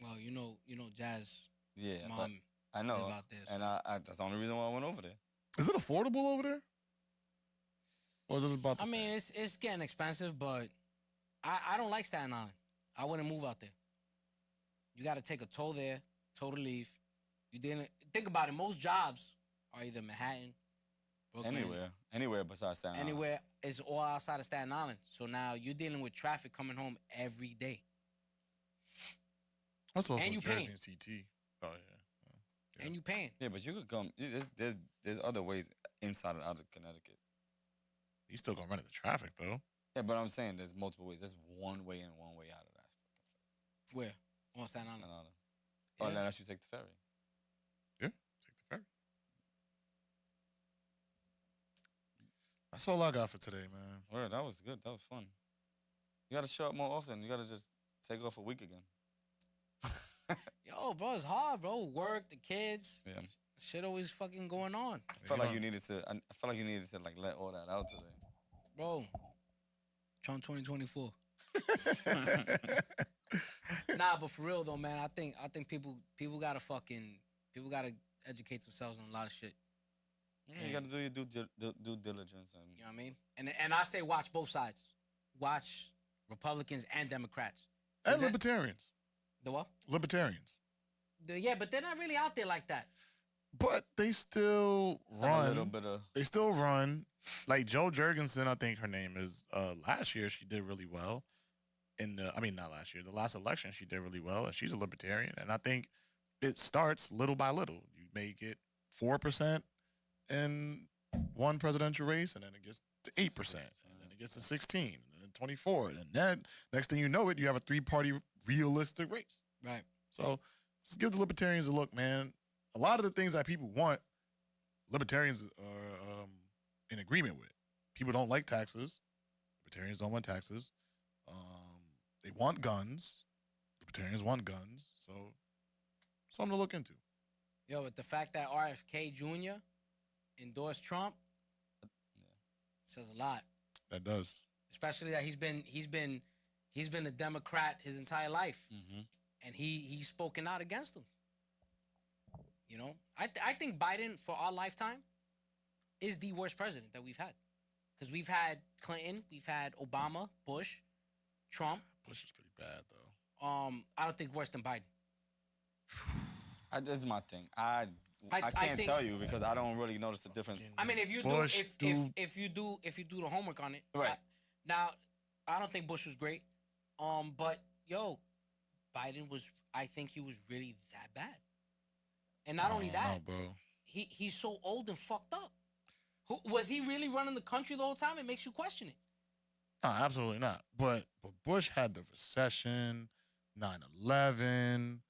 Well, you know, Jazz. Yeah, but Mom, I know, live out there, and so. that's the only reason why I went over there. Is it affordable over there? Or is it about the I mean, it's getting expensive, but I don't like Staten Island. I wouldn't move out there. You got to take a toll there, toll to leave. You didn't think about it. Most jobs are either Manhattan, Brooklyn, Anywhere besides Staten Island. anywhere. It's all outside of Staten Island. So now you're dealing with traffic coming home every day. That's also and you Jersey paying. and CT. Oh, yeah. And you paying. Yeah, but you could come. There's other ways inside and out of Connecticut. You still gonna run into traffic though. Yeah, but I'm saying there's multiple ways. There's one way in, one way out of that. Where? On Staten Island. Staten Island. Yeah. Oh, unless you take the ferry. Yeah, take the ferry. That's all I got for today, man. Word, that was good. That was fun. You gotta show up more often. You gotta just take off a week again. Yo, bro, it's hard, bro. Work, the kids. Yeah. Shit always fucking going on. I felt like you needed to. I felt like you needed to like let all that out today. Bro. Trump 2024. Nah, but for real though, man, I think people gotta educate themselves on a lot of shit. Yeah, you gotta do your due diligence and. You know what I mean? And I say watch both sides. Watch Republicans and Democrats. And libertarians. The what? Libertarians. Yeah, but they're not really out there like that. But they still run. A little bit of. They still run. Like Joe Jurgensen, I think her name is. Last year she did really well. Not last year. The last election she did really well, and she's a libertarian. And I think it starts little by little. You may get 4% in one presidential race, and then it gets to 8%, and then it gets to 16, and then 24, and then next thing you know it, you have a 3-party realistic race. Right. So let's give the libertarians a look, man. A lot of the things that people want, libertarians are in agreement with. People don't like taxes. Libertarians don't want taxes. They want guns. Libertarians want guns. So something to look into. Yo, but the fact that RFK Jr. endorsed Trump says a lot. That does. Especially that he's been a Democrat his entire life, and he's spoken out against him. You know, I think Biden for our lifetime is the worst president that we've had, because we've had Clinton, we've had Obama, Bush, Trump. Bush is pretty bad though. I don't think worse than Biden. This is my thing. I can't tell you because I don't really notice the difference. I mean, if you Bush, if you do the homework on it, Right. Now, I don't think Bush was great. But yo, Biden was. I think he was really that bad. And not only that, no, bro. he's so old and fucked up. Was he really running the country the whole time? It makes you question it. No, absolutely not. But Bush had the recession, 9/11,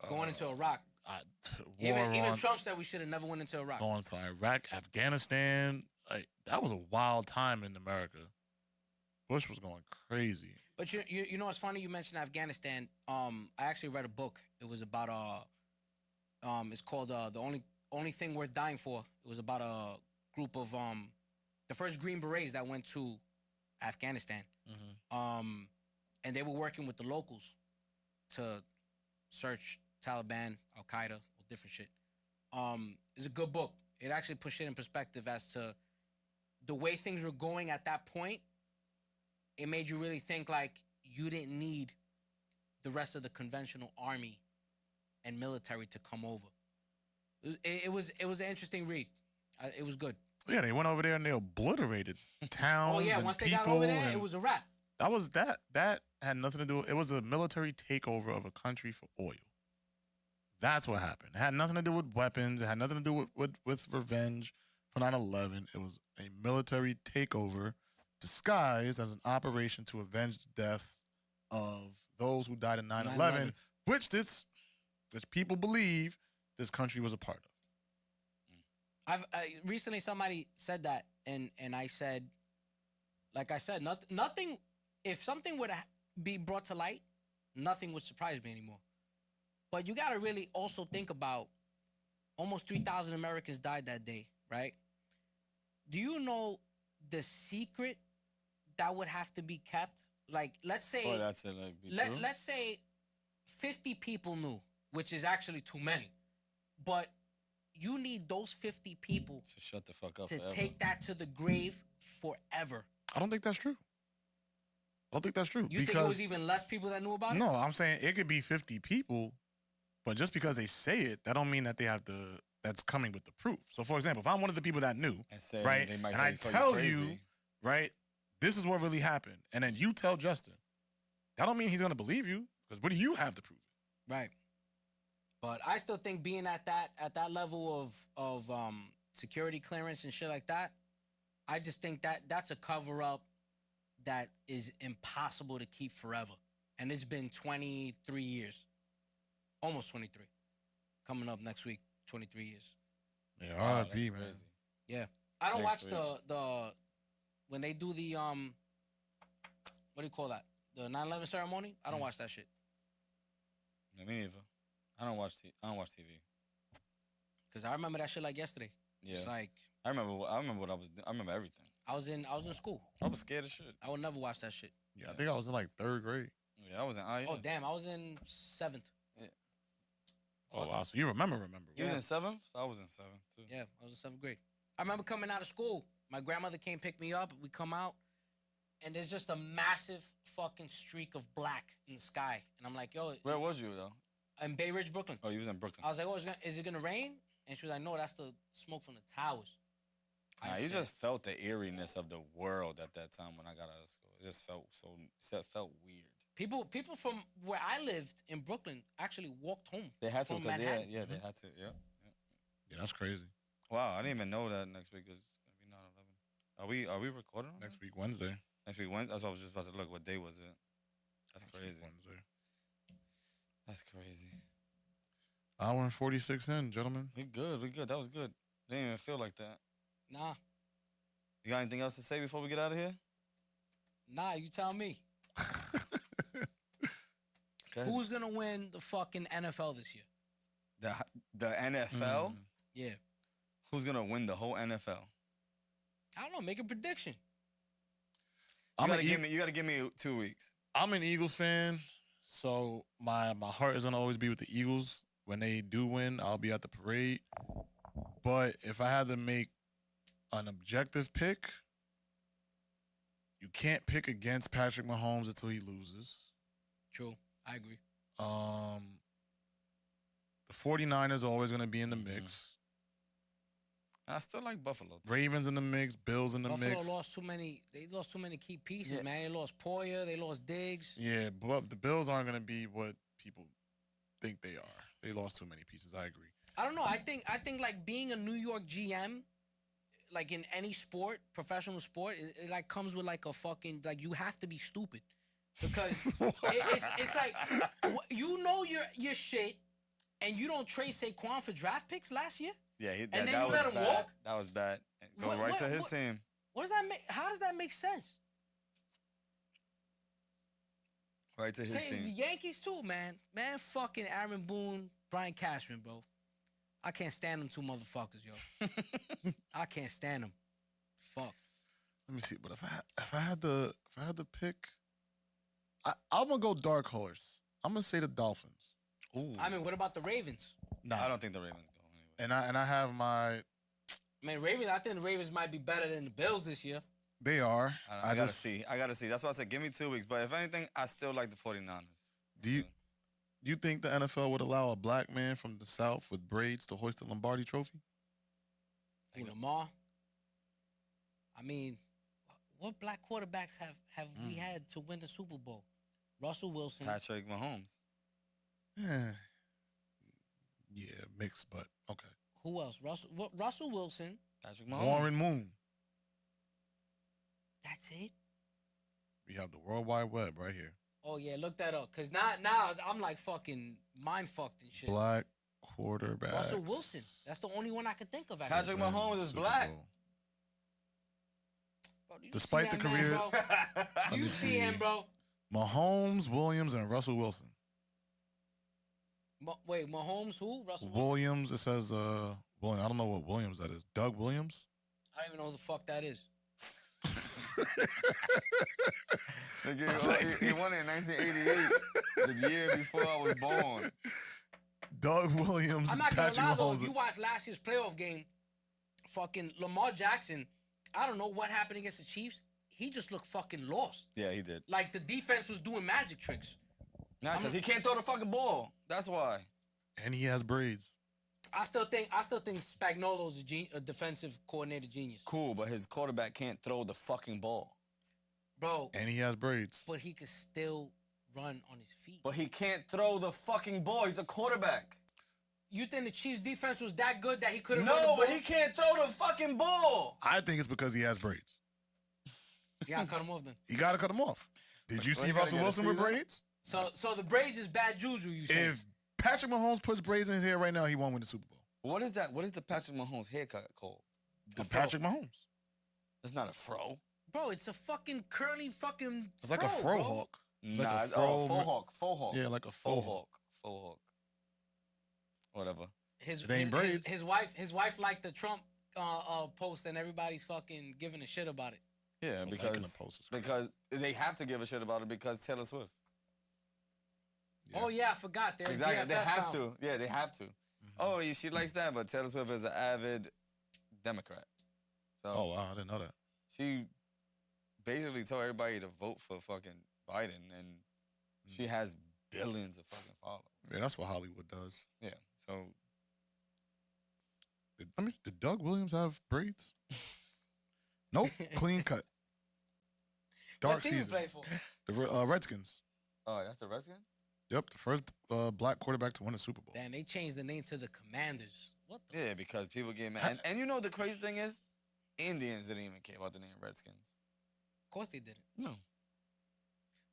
Going into Iraq. war Even on, Trump said we should have never went into Iraq. going to Iraq, Afghanistan. Like, that was a wild time in America. Bush was going crazy. But you know what's funny? You mentioned Afghanistan. I actually read a book. It was about it's called The Only Thing Worth Dying For. It was about a group of the first Green Berets that went to Afghanistan. And they were working with the locals to search Taliban, Al Qaeda, all different shit. It's a good book. It actually put shit in perspective as to the way things were going at that point. It made you really think like you didn't need the rest of the conventional army and military to come over. It was an interesting read. It was good. Yeah, they went over there and they obliterated towns. Oh yeah, and once they people got over there, and it was a wrap. That had nothing to do. It was a military takeover of a country for oil. That's what happened. It had nothing to do with weapons. It had nothing to do with revenge for 9/11. It was a military takeover disguised as an operation to avenge the death of those who died in 9/11, 9/11. which people believe this country was a part of. Recently somebody said that, and I said, like I said, nothing. If something would be brought to light, nothing would surprise me anymore. But you got to really also think about almost 3,000 Americans died that day, right? Do you know the secret that would have to be kept? Like, let's say, that's it. Like, be true? let's say 50 people knew, which is actually too many. But you need those 50 people So shut the fuck up. to forever. take that to the grave forever. I don't think that's true. You think it was even less people that knew about it? No, I'm saying it could be 50 people, but just because they say it, that don't mean that they have to. That's coming with the proof. So, for example, if I'm one of the people that knew, And say, right, they might and say I you call tell crazy. you, right, this is what really happened, and then you tell Justin, that don't mean he's gonna believe you, because what do you have to prove it? Right. But I still think being at that level of security clearance and shit like that, I just think that that's a cover up that is impossible to keep forever. And it's been 23 years. Almost 23. Coming up next week, 23 years. Yeah, Wow, RIP, that's man. crazy. Yeah. I don't Next watch the when they do the what do you call that? The 9/11 ceremony? I don't watch that shit. Yeah, me neither. I don't watch TV. Cause I remember that shit like yesterday. Yeah. It's like I remember what I was doing. I remember everything. I was in school. I was scared as shit. I would never watch that shit. Yeah, I think I was in like 3rd grade. Yeah, I was in IS. Oh damn, I was in 7th. Oh wow, so you remember? You was in 7th? So I was in 7th too. Yeah, I was in 7th grade. I remember coming out of school. My grandmother came pick me up. We come out, and there's just a massive fucking streak of black in the sky. And I'm like, yo, Where was you though? in Bay Ridge, Brooklyn. Oh, you was in Brooklyn. I was like, oh, is it gonna rain? And she was like, no, that's the smoke from the towers. Nah, you just felt the eeriness of the world at that time when I got out of school. It just felt weird. People from where I lived in Brooklyn actually walked home. They had to, from because Manhattan. they had to. Yeah. Yeah, that's crazy. Wow, I didn't even know that next week was gonna be 9/11. Are we recording on Next week, Wednesday. Next week Wednesday. That's what I was just about to look. What day was it? That's Next week, crazy. Wednesday. That's crazy. Hour and 46 in, gentlemen. We good. That was good. Didn't even feel like that. Nah, You got anything else to say before we get out of here? you tell me. Go ahead. Who's gonna win the fucking NFL this year? The NFL? Yeah. Who's gonna win the whole NFL? I don't know. Make a prediction. You gotta give me 2 weeks. I'm an Eagles fan, so my heart is gonna always be with the Eagles. When they do win, I'll be at the parade. But if I had to make an objective pick, you can't pick against Patrick Mahomes until he loses. True. I agree. The 49ers are always gonna be in the mix. I still like Buffalo. Ravens in the mix, Bills in the Buffalo mix. lost too many. They lost too many key pieces, Yeah. man. They lost Poyer. They lost Diggs. Yeah, but the Bills aren't gonna be what people think they are. They lost too many pieces. I agree. I don't know. I think like being a New York GM, like in any sport, professional sport, it like comes with like a fucking like you have to be stupid because it's like you know your shit, and you don't trade Saquon for draft picks last year. Yeah, then that you was let him bad. walk? That was bad. Go What- right what- to his what- team. What does that make? How does that make sense? Right to his Same, the team. Yankees too, man. Man, fucking Aaron Boone, Brian Cashman, bro. I can't stand them two motherfuckers, yo. I can't stand them. Fuck. Let me see. But if I had to pick, I'm gonna go dark horse. I'm gonna say the Dolphins. Ooh. I mean, what about the Ravens? Nah, I don't think the Ravens go anyway. and I have my. I mean, Ravens. I think the Ravens might be better than the Bills this year. They are. I gotta see. That's why I said give me 2 weeks. But if anything, I still like the 49ers. Do you think the NFL would allow a black man from the South with braids to hoist the Lombardi Trophy? Like Lamar. I mean, what black quarterbacks have we had to win the Super Bowl? Russell Wilson. Patrick Mahomes. Yeah, mixed, but okay. Who else? Russell Wilson. Patrick Mahomes. Warren Moon. That's it? We have the World Wide Web right here. Oh, yeah, look that up. Because now I'm like fucking mind fucked and shit. Black quarterback. Russell Wilson. That's the only one I could think of. Patrick Mahomes is black. Bro, Despite the career. Do you see him, bro? Mahomes, Williams, and Russell Wilson. Wait, Mahomes who? Russell Williams, it says, Williams. I don't know what Williams that is. Doug Williams? I don't even know who the fuck that is. He won it in 1988, the year before I was born. Doug Williams, I'm not gonna Patrick lie though, Mahomes. if you watch last year's playoff game, fucking Lamar Jackson, I don't know what happened against the Chiefs. He just looked fucking lost. Yeah, he did. Like the defense was doing magic tricks. Nah, because he can't throw the fucking ball. That's why. And he has braids. I still think Spagnuolo's a defensive coordinator genius. Cool, but his quarterback can't throw the fucking ball. Bro. And he has braids. But he could still run on his feet. But he can't throw the fucking ball. He's a quarterback. You think the Chiefs' defense was that good that he couldn't run the ball? No, but he can't throw the fucking ball. I think it's because he has braids. You gotta cut him off then. You gotta cut him off. Did you see Russell Wilson with braids? So the braids is bad juju, you say? If Patrick Mahomes puts braids in his hair right now, he won't win the Super Bowl. What is that? What is the Patrick Mahomes haircut called? The Patrick Mahomes. That's not a fro. Bro, it's a fucking curly fucking It's like a fro hawk. Nah, like a faux hawk. Faux hawk. Yeah, like a faux hawk. Faux hawk. Whatever. His wife liked the Trump post and everybody's fucking giving a shit about it. Yeah, because they have to give a shit about it because Taylor Swift. Yeah. Oh yeah, I forgot. Exactly. They have to. Yeah, they have to. Oh, she likes that, but Taylor Swift is an avid Democrat. So oh, wow, I didn't know that. She basically told everybody to vote for fucking Biden, and she has billions of fucking followers. Yeah, that's what Hollywood does. Yeah, so... Did Doug Williams have braids? Nope, clean cut. Dark season. Play for? The Redskins. Oh, that's the Redskins? Yep, the first black quarterback to win a Super Bowl. Damn, they changed the name to the Commanders. What the Yeah, because people get mad. And you know the crazy thing is? Indians didn't even care about the name Redskins. Of course they didn't. No.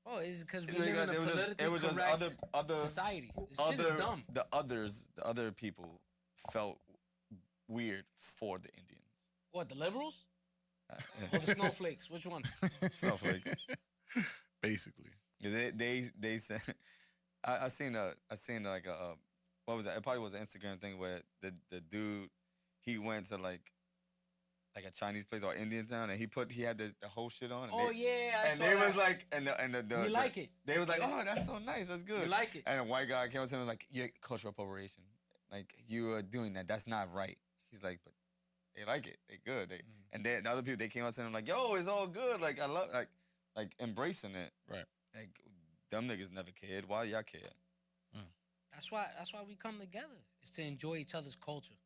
Oh, it's because we live in a politically correct society. This shit is dumb. The other people felt weird for the Indians. What, the liberals? Or the snowflakes? Which one? Snowflakes. Basically. Yeah, they said... I seen like a what was that? It probably was an Instagram thing where the dude, he went to like a Chinese place or Indian town, and he had the whole shit on. And they was like, we like it. They was like, oh, that's so nice, that's good. We like it. And a white guy came up to him and was like, you're cultural appropriation. Like, you are doing that. That's not right. He's like, but they like it. They good. And then the other people, they came up to him like, yo, it's all good. Like, I love like embracing it. Right. Like, them niggas never cared. Why y'all care? That's why we come together. It's to enjoy each other's culture.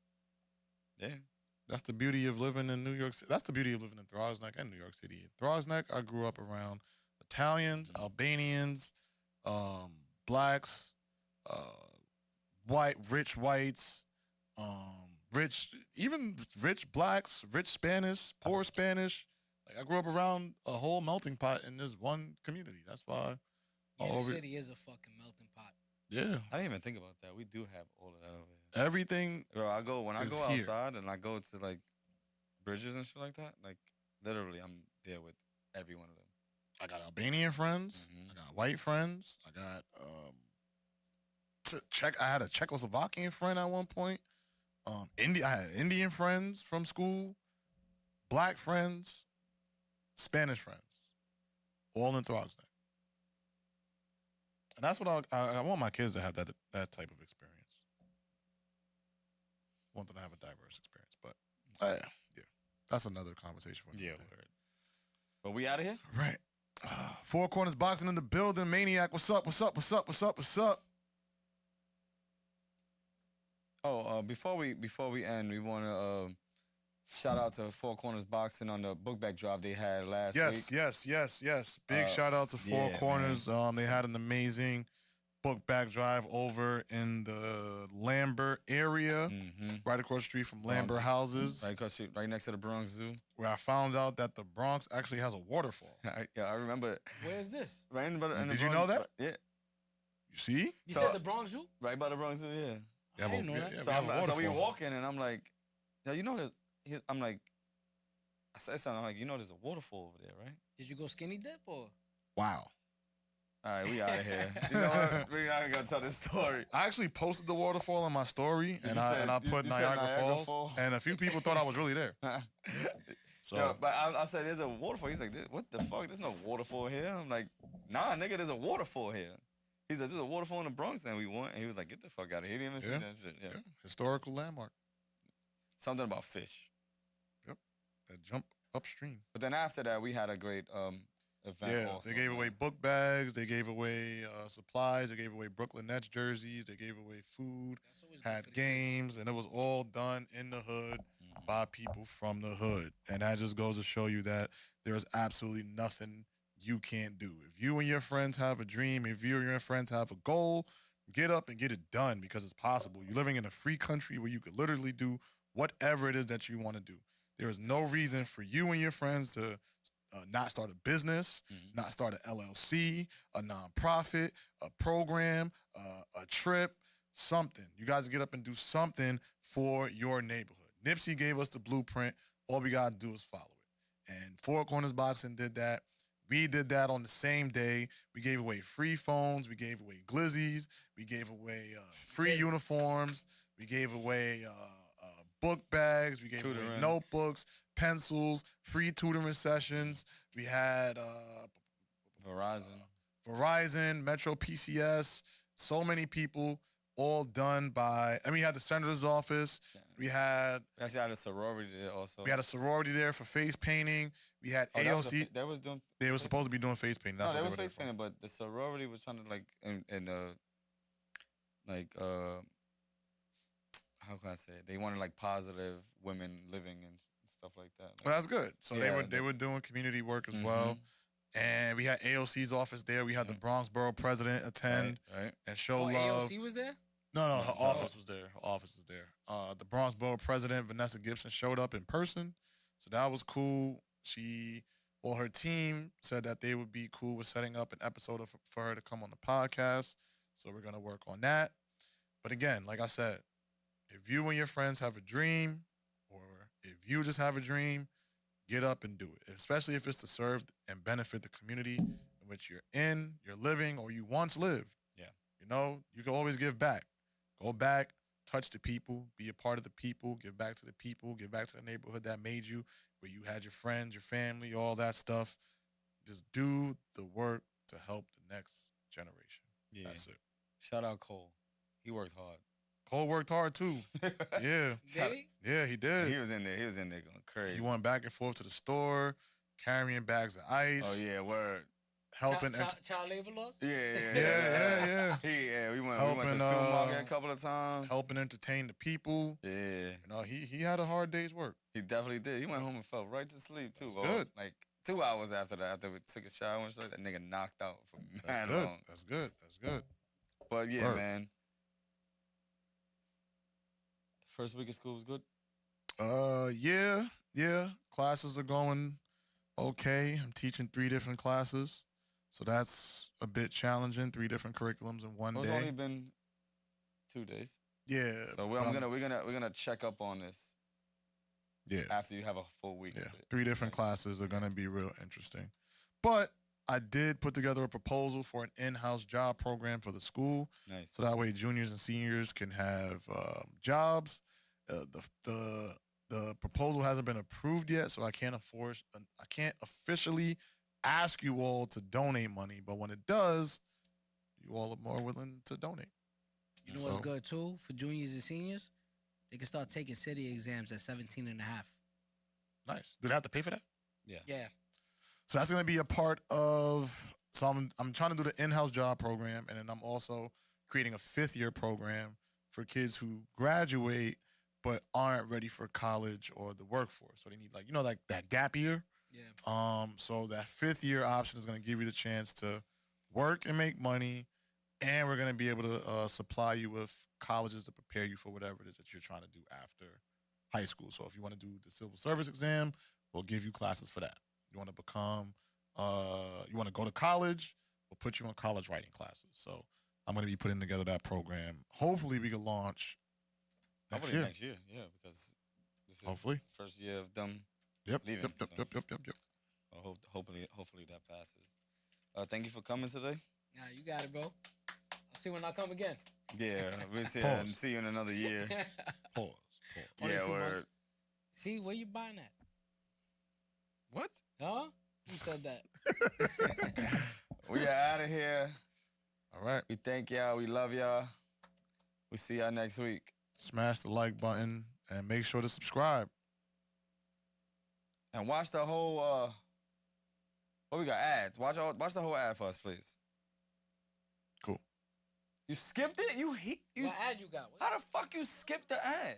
Yeah. That's the beauty of living in New York City. That's the beauty of living in Throsneck and New York City. In Throsneck, I grew up around Italians, Albanians, blacks, rich whites, rich blacks, rich Spanish, poor Spanish. Like, I grew up around a whole melting pot in this one community. That's why. Yeah, the city is a fucking melting pot. Yeah. I didn't even think about that. We do have all of that over here. Everything. Bro, I go here. outside and I go to like bridges and shit like that. Like, literally, I'm there with every one of them. I got Albanian friends. I got white friends. I got I had a Czechoslovakian friend at one point. I had Indian friends from school, black friends, Spanish friends, all in Throsneck. And that's what I want my kids to have, that type of experience. I want them to have a diverse experience, but yeah, that's another conversation for yeah. But we out of here, right? Four Corners Boxing in the building. Maniac, what's up? What's up? What's up? What's up? What's up? Oh, before we end, we want to shout out to Four Corners Boxing on the book bag drive they had last week. Yes. Big shout out to Four Corners. They had an amazing book bag drive over in the Lambert area, right across the street from Lambert houses, right next to the Bronx Zoo. where I found out that the Bronx actually has a waterfall. I remember. Where is this? Right in the Did you know that? Yeah. You see? You said the Bronx Zoo? Right by the Bronx Zoo, yeah. They have I didn't know that. So we walking, and I'm like, yeah, you know this. I'm like, I said something. I'm like, you know, there's a waterfall over there, right? Did you go skinny dip or? Wow. All right, we out of here. You know what? We're not even gonna tell this story. I actually posted the waterfall in my story, and I put Niagara Falls, and a few people thought I was really there. So, yo, but I said, there's a waterfall. He's like, what the fuck? There's no waterfall here. I'm like, nah, nigga, there's a waterfall here. He said, there's a waterfall in the Bronx, and we went. And he was like, get the fuck out of here. He didn't even see that shit. Yeah. Historical landmark. Something about fish. Yep. That jump upstream. But then after that, we had a great event also. They gave away book bags. They gave away supplies. They gave away Brooklyn Nets jerseys. They gave away food. Had games, and it was all done in the hood by people from the hood. And that just goes to show you that there is absolutely nothing you can't do. If you and your friends have a dream, if you and your friends have a goal, get up and get it done because it's possible. You're living in a free country where you could literally do whatever it is that you want to do. There is no reason for you and your friends to not start a business, not start an LLC, a nonprofit, a program, a trip, something. You guys get up and do something for your neighborhood. Nipsey gave us the blueprint. All we got to do is follow it. And Four Corners Boxing did that. We did that on the same day. We gave away free phones. We gave away glizzies. We gave away free uniforms. We gave away book bags. We gave away notebooks, pencils, free tutoring sessions. We had Verizon, Metro PCS, so many people, all done by, we had the senator's office. Yeah. We actually had a sorority there also. We had a sorority there for face painting. We had AOC. They were supposed to be doing face painting. That's no, what they was face painting, but the sorority was trying to how can I say it? They wanted like positive women living and stuff like that. Well, that's good. So they were doing community work as well. And we had AOC's office there. We had the Bronx Borough president attend and show love. AOC was there? No, her office was there. Her office was there. The Bronx Borough president, Vanessa Gibson, showed up in person. So that was cool. Her team said that they would be cool with setting up an episode for her to come on the podcast. So we're going to work on that. But again, like I said, if you and your friends have a dream, or if you just have a dream, get up and do it, especially if it's to serve and benefit the community in which you're living, or you once lived. Yeah. You know, you can always give back. Go back, touch the people, be a part of the people, give back to the people, give back to the neighborhood that made you, where you had your friends, your family, all that stuff. Just do the work to help the next generation. Yeah. That's it. Shout out Cole. He worked hard. Cole worked hard too. Yeah. Did he? Yeah, he did. He was in there going crazy. He went back and forth to the store, carrying bags of ice. Oh yeah, word. Helping child labor laws? Yeah. We went to the supermarket a couple of times. Helping entertain the people. Yeah. You know, he had a hard day's work. He definitely did. He went home and fell right to sleep too. That's good. Like 2 hours after that, after we took a shower and stuff, that nigga knocked out for mad long. That's good. But yeah, man. First week of school was good? Yeah. Classes are going okay. I'm teaching 3 different classes. So that's a bit challenging. 3 different curriculums in one day. It's only been 2 days. Yeah. So we're gonna check up on this. Yeah. After you have a full week. Yeah. 3 different classes are gonna be real interesting. But I did put together a proposal for an in-house job program for the school. Nice. So that way juniors and seniors can have jobs. The proposal hasn't been approved yet, so I can't officially ask you all to donate money. But when it does, you all are more willing to donate. You know what's good too for juniors and seniors? They can start taking city exams at 17 and a half. Nice. Do they have to pay for that? Yeah. So that's going to be a part of. So I'm trying to do the in-house job program, and then I'm also creating a 5th-year program for kids who graduate but aren't ready for college or the workforce. So they need like that gap year. Yeah. So that 5th-year option is going to give you the chance to work and make money, and we're gonna be able to supply you with colleges to prepare you for whatever it is that you're trying to do after high school. So if you want to do the civil service exam, we'll give you classes for that. You want to become, you want to go to college, we'll put you in college writing classes. So I'm gonna be putting together that program. Hopefully we can launch next year. Next year, yeah, because this is Hopefully. the first year of them Yep. leaving. Yep. Yep. so Yep. hopefully that passes. Thank you for coming today. Nah, you got it, bro. I'll see when I come again. Yeah, we'll see, Pause. and see you in another year. Pause. Only a Yeah, few months. word. See, where you buying that? What? Huh? Who said that? We are out of here. All right. We thank y'all. We love y'all. We see y'all next week. Smash the like button and make sure to subscribe. And watch the whole. What we got? Ads. Watch the whole ad for us, please. Cool. You skipped it. You What ad you got? How the fuck you skipped the ad?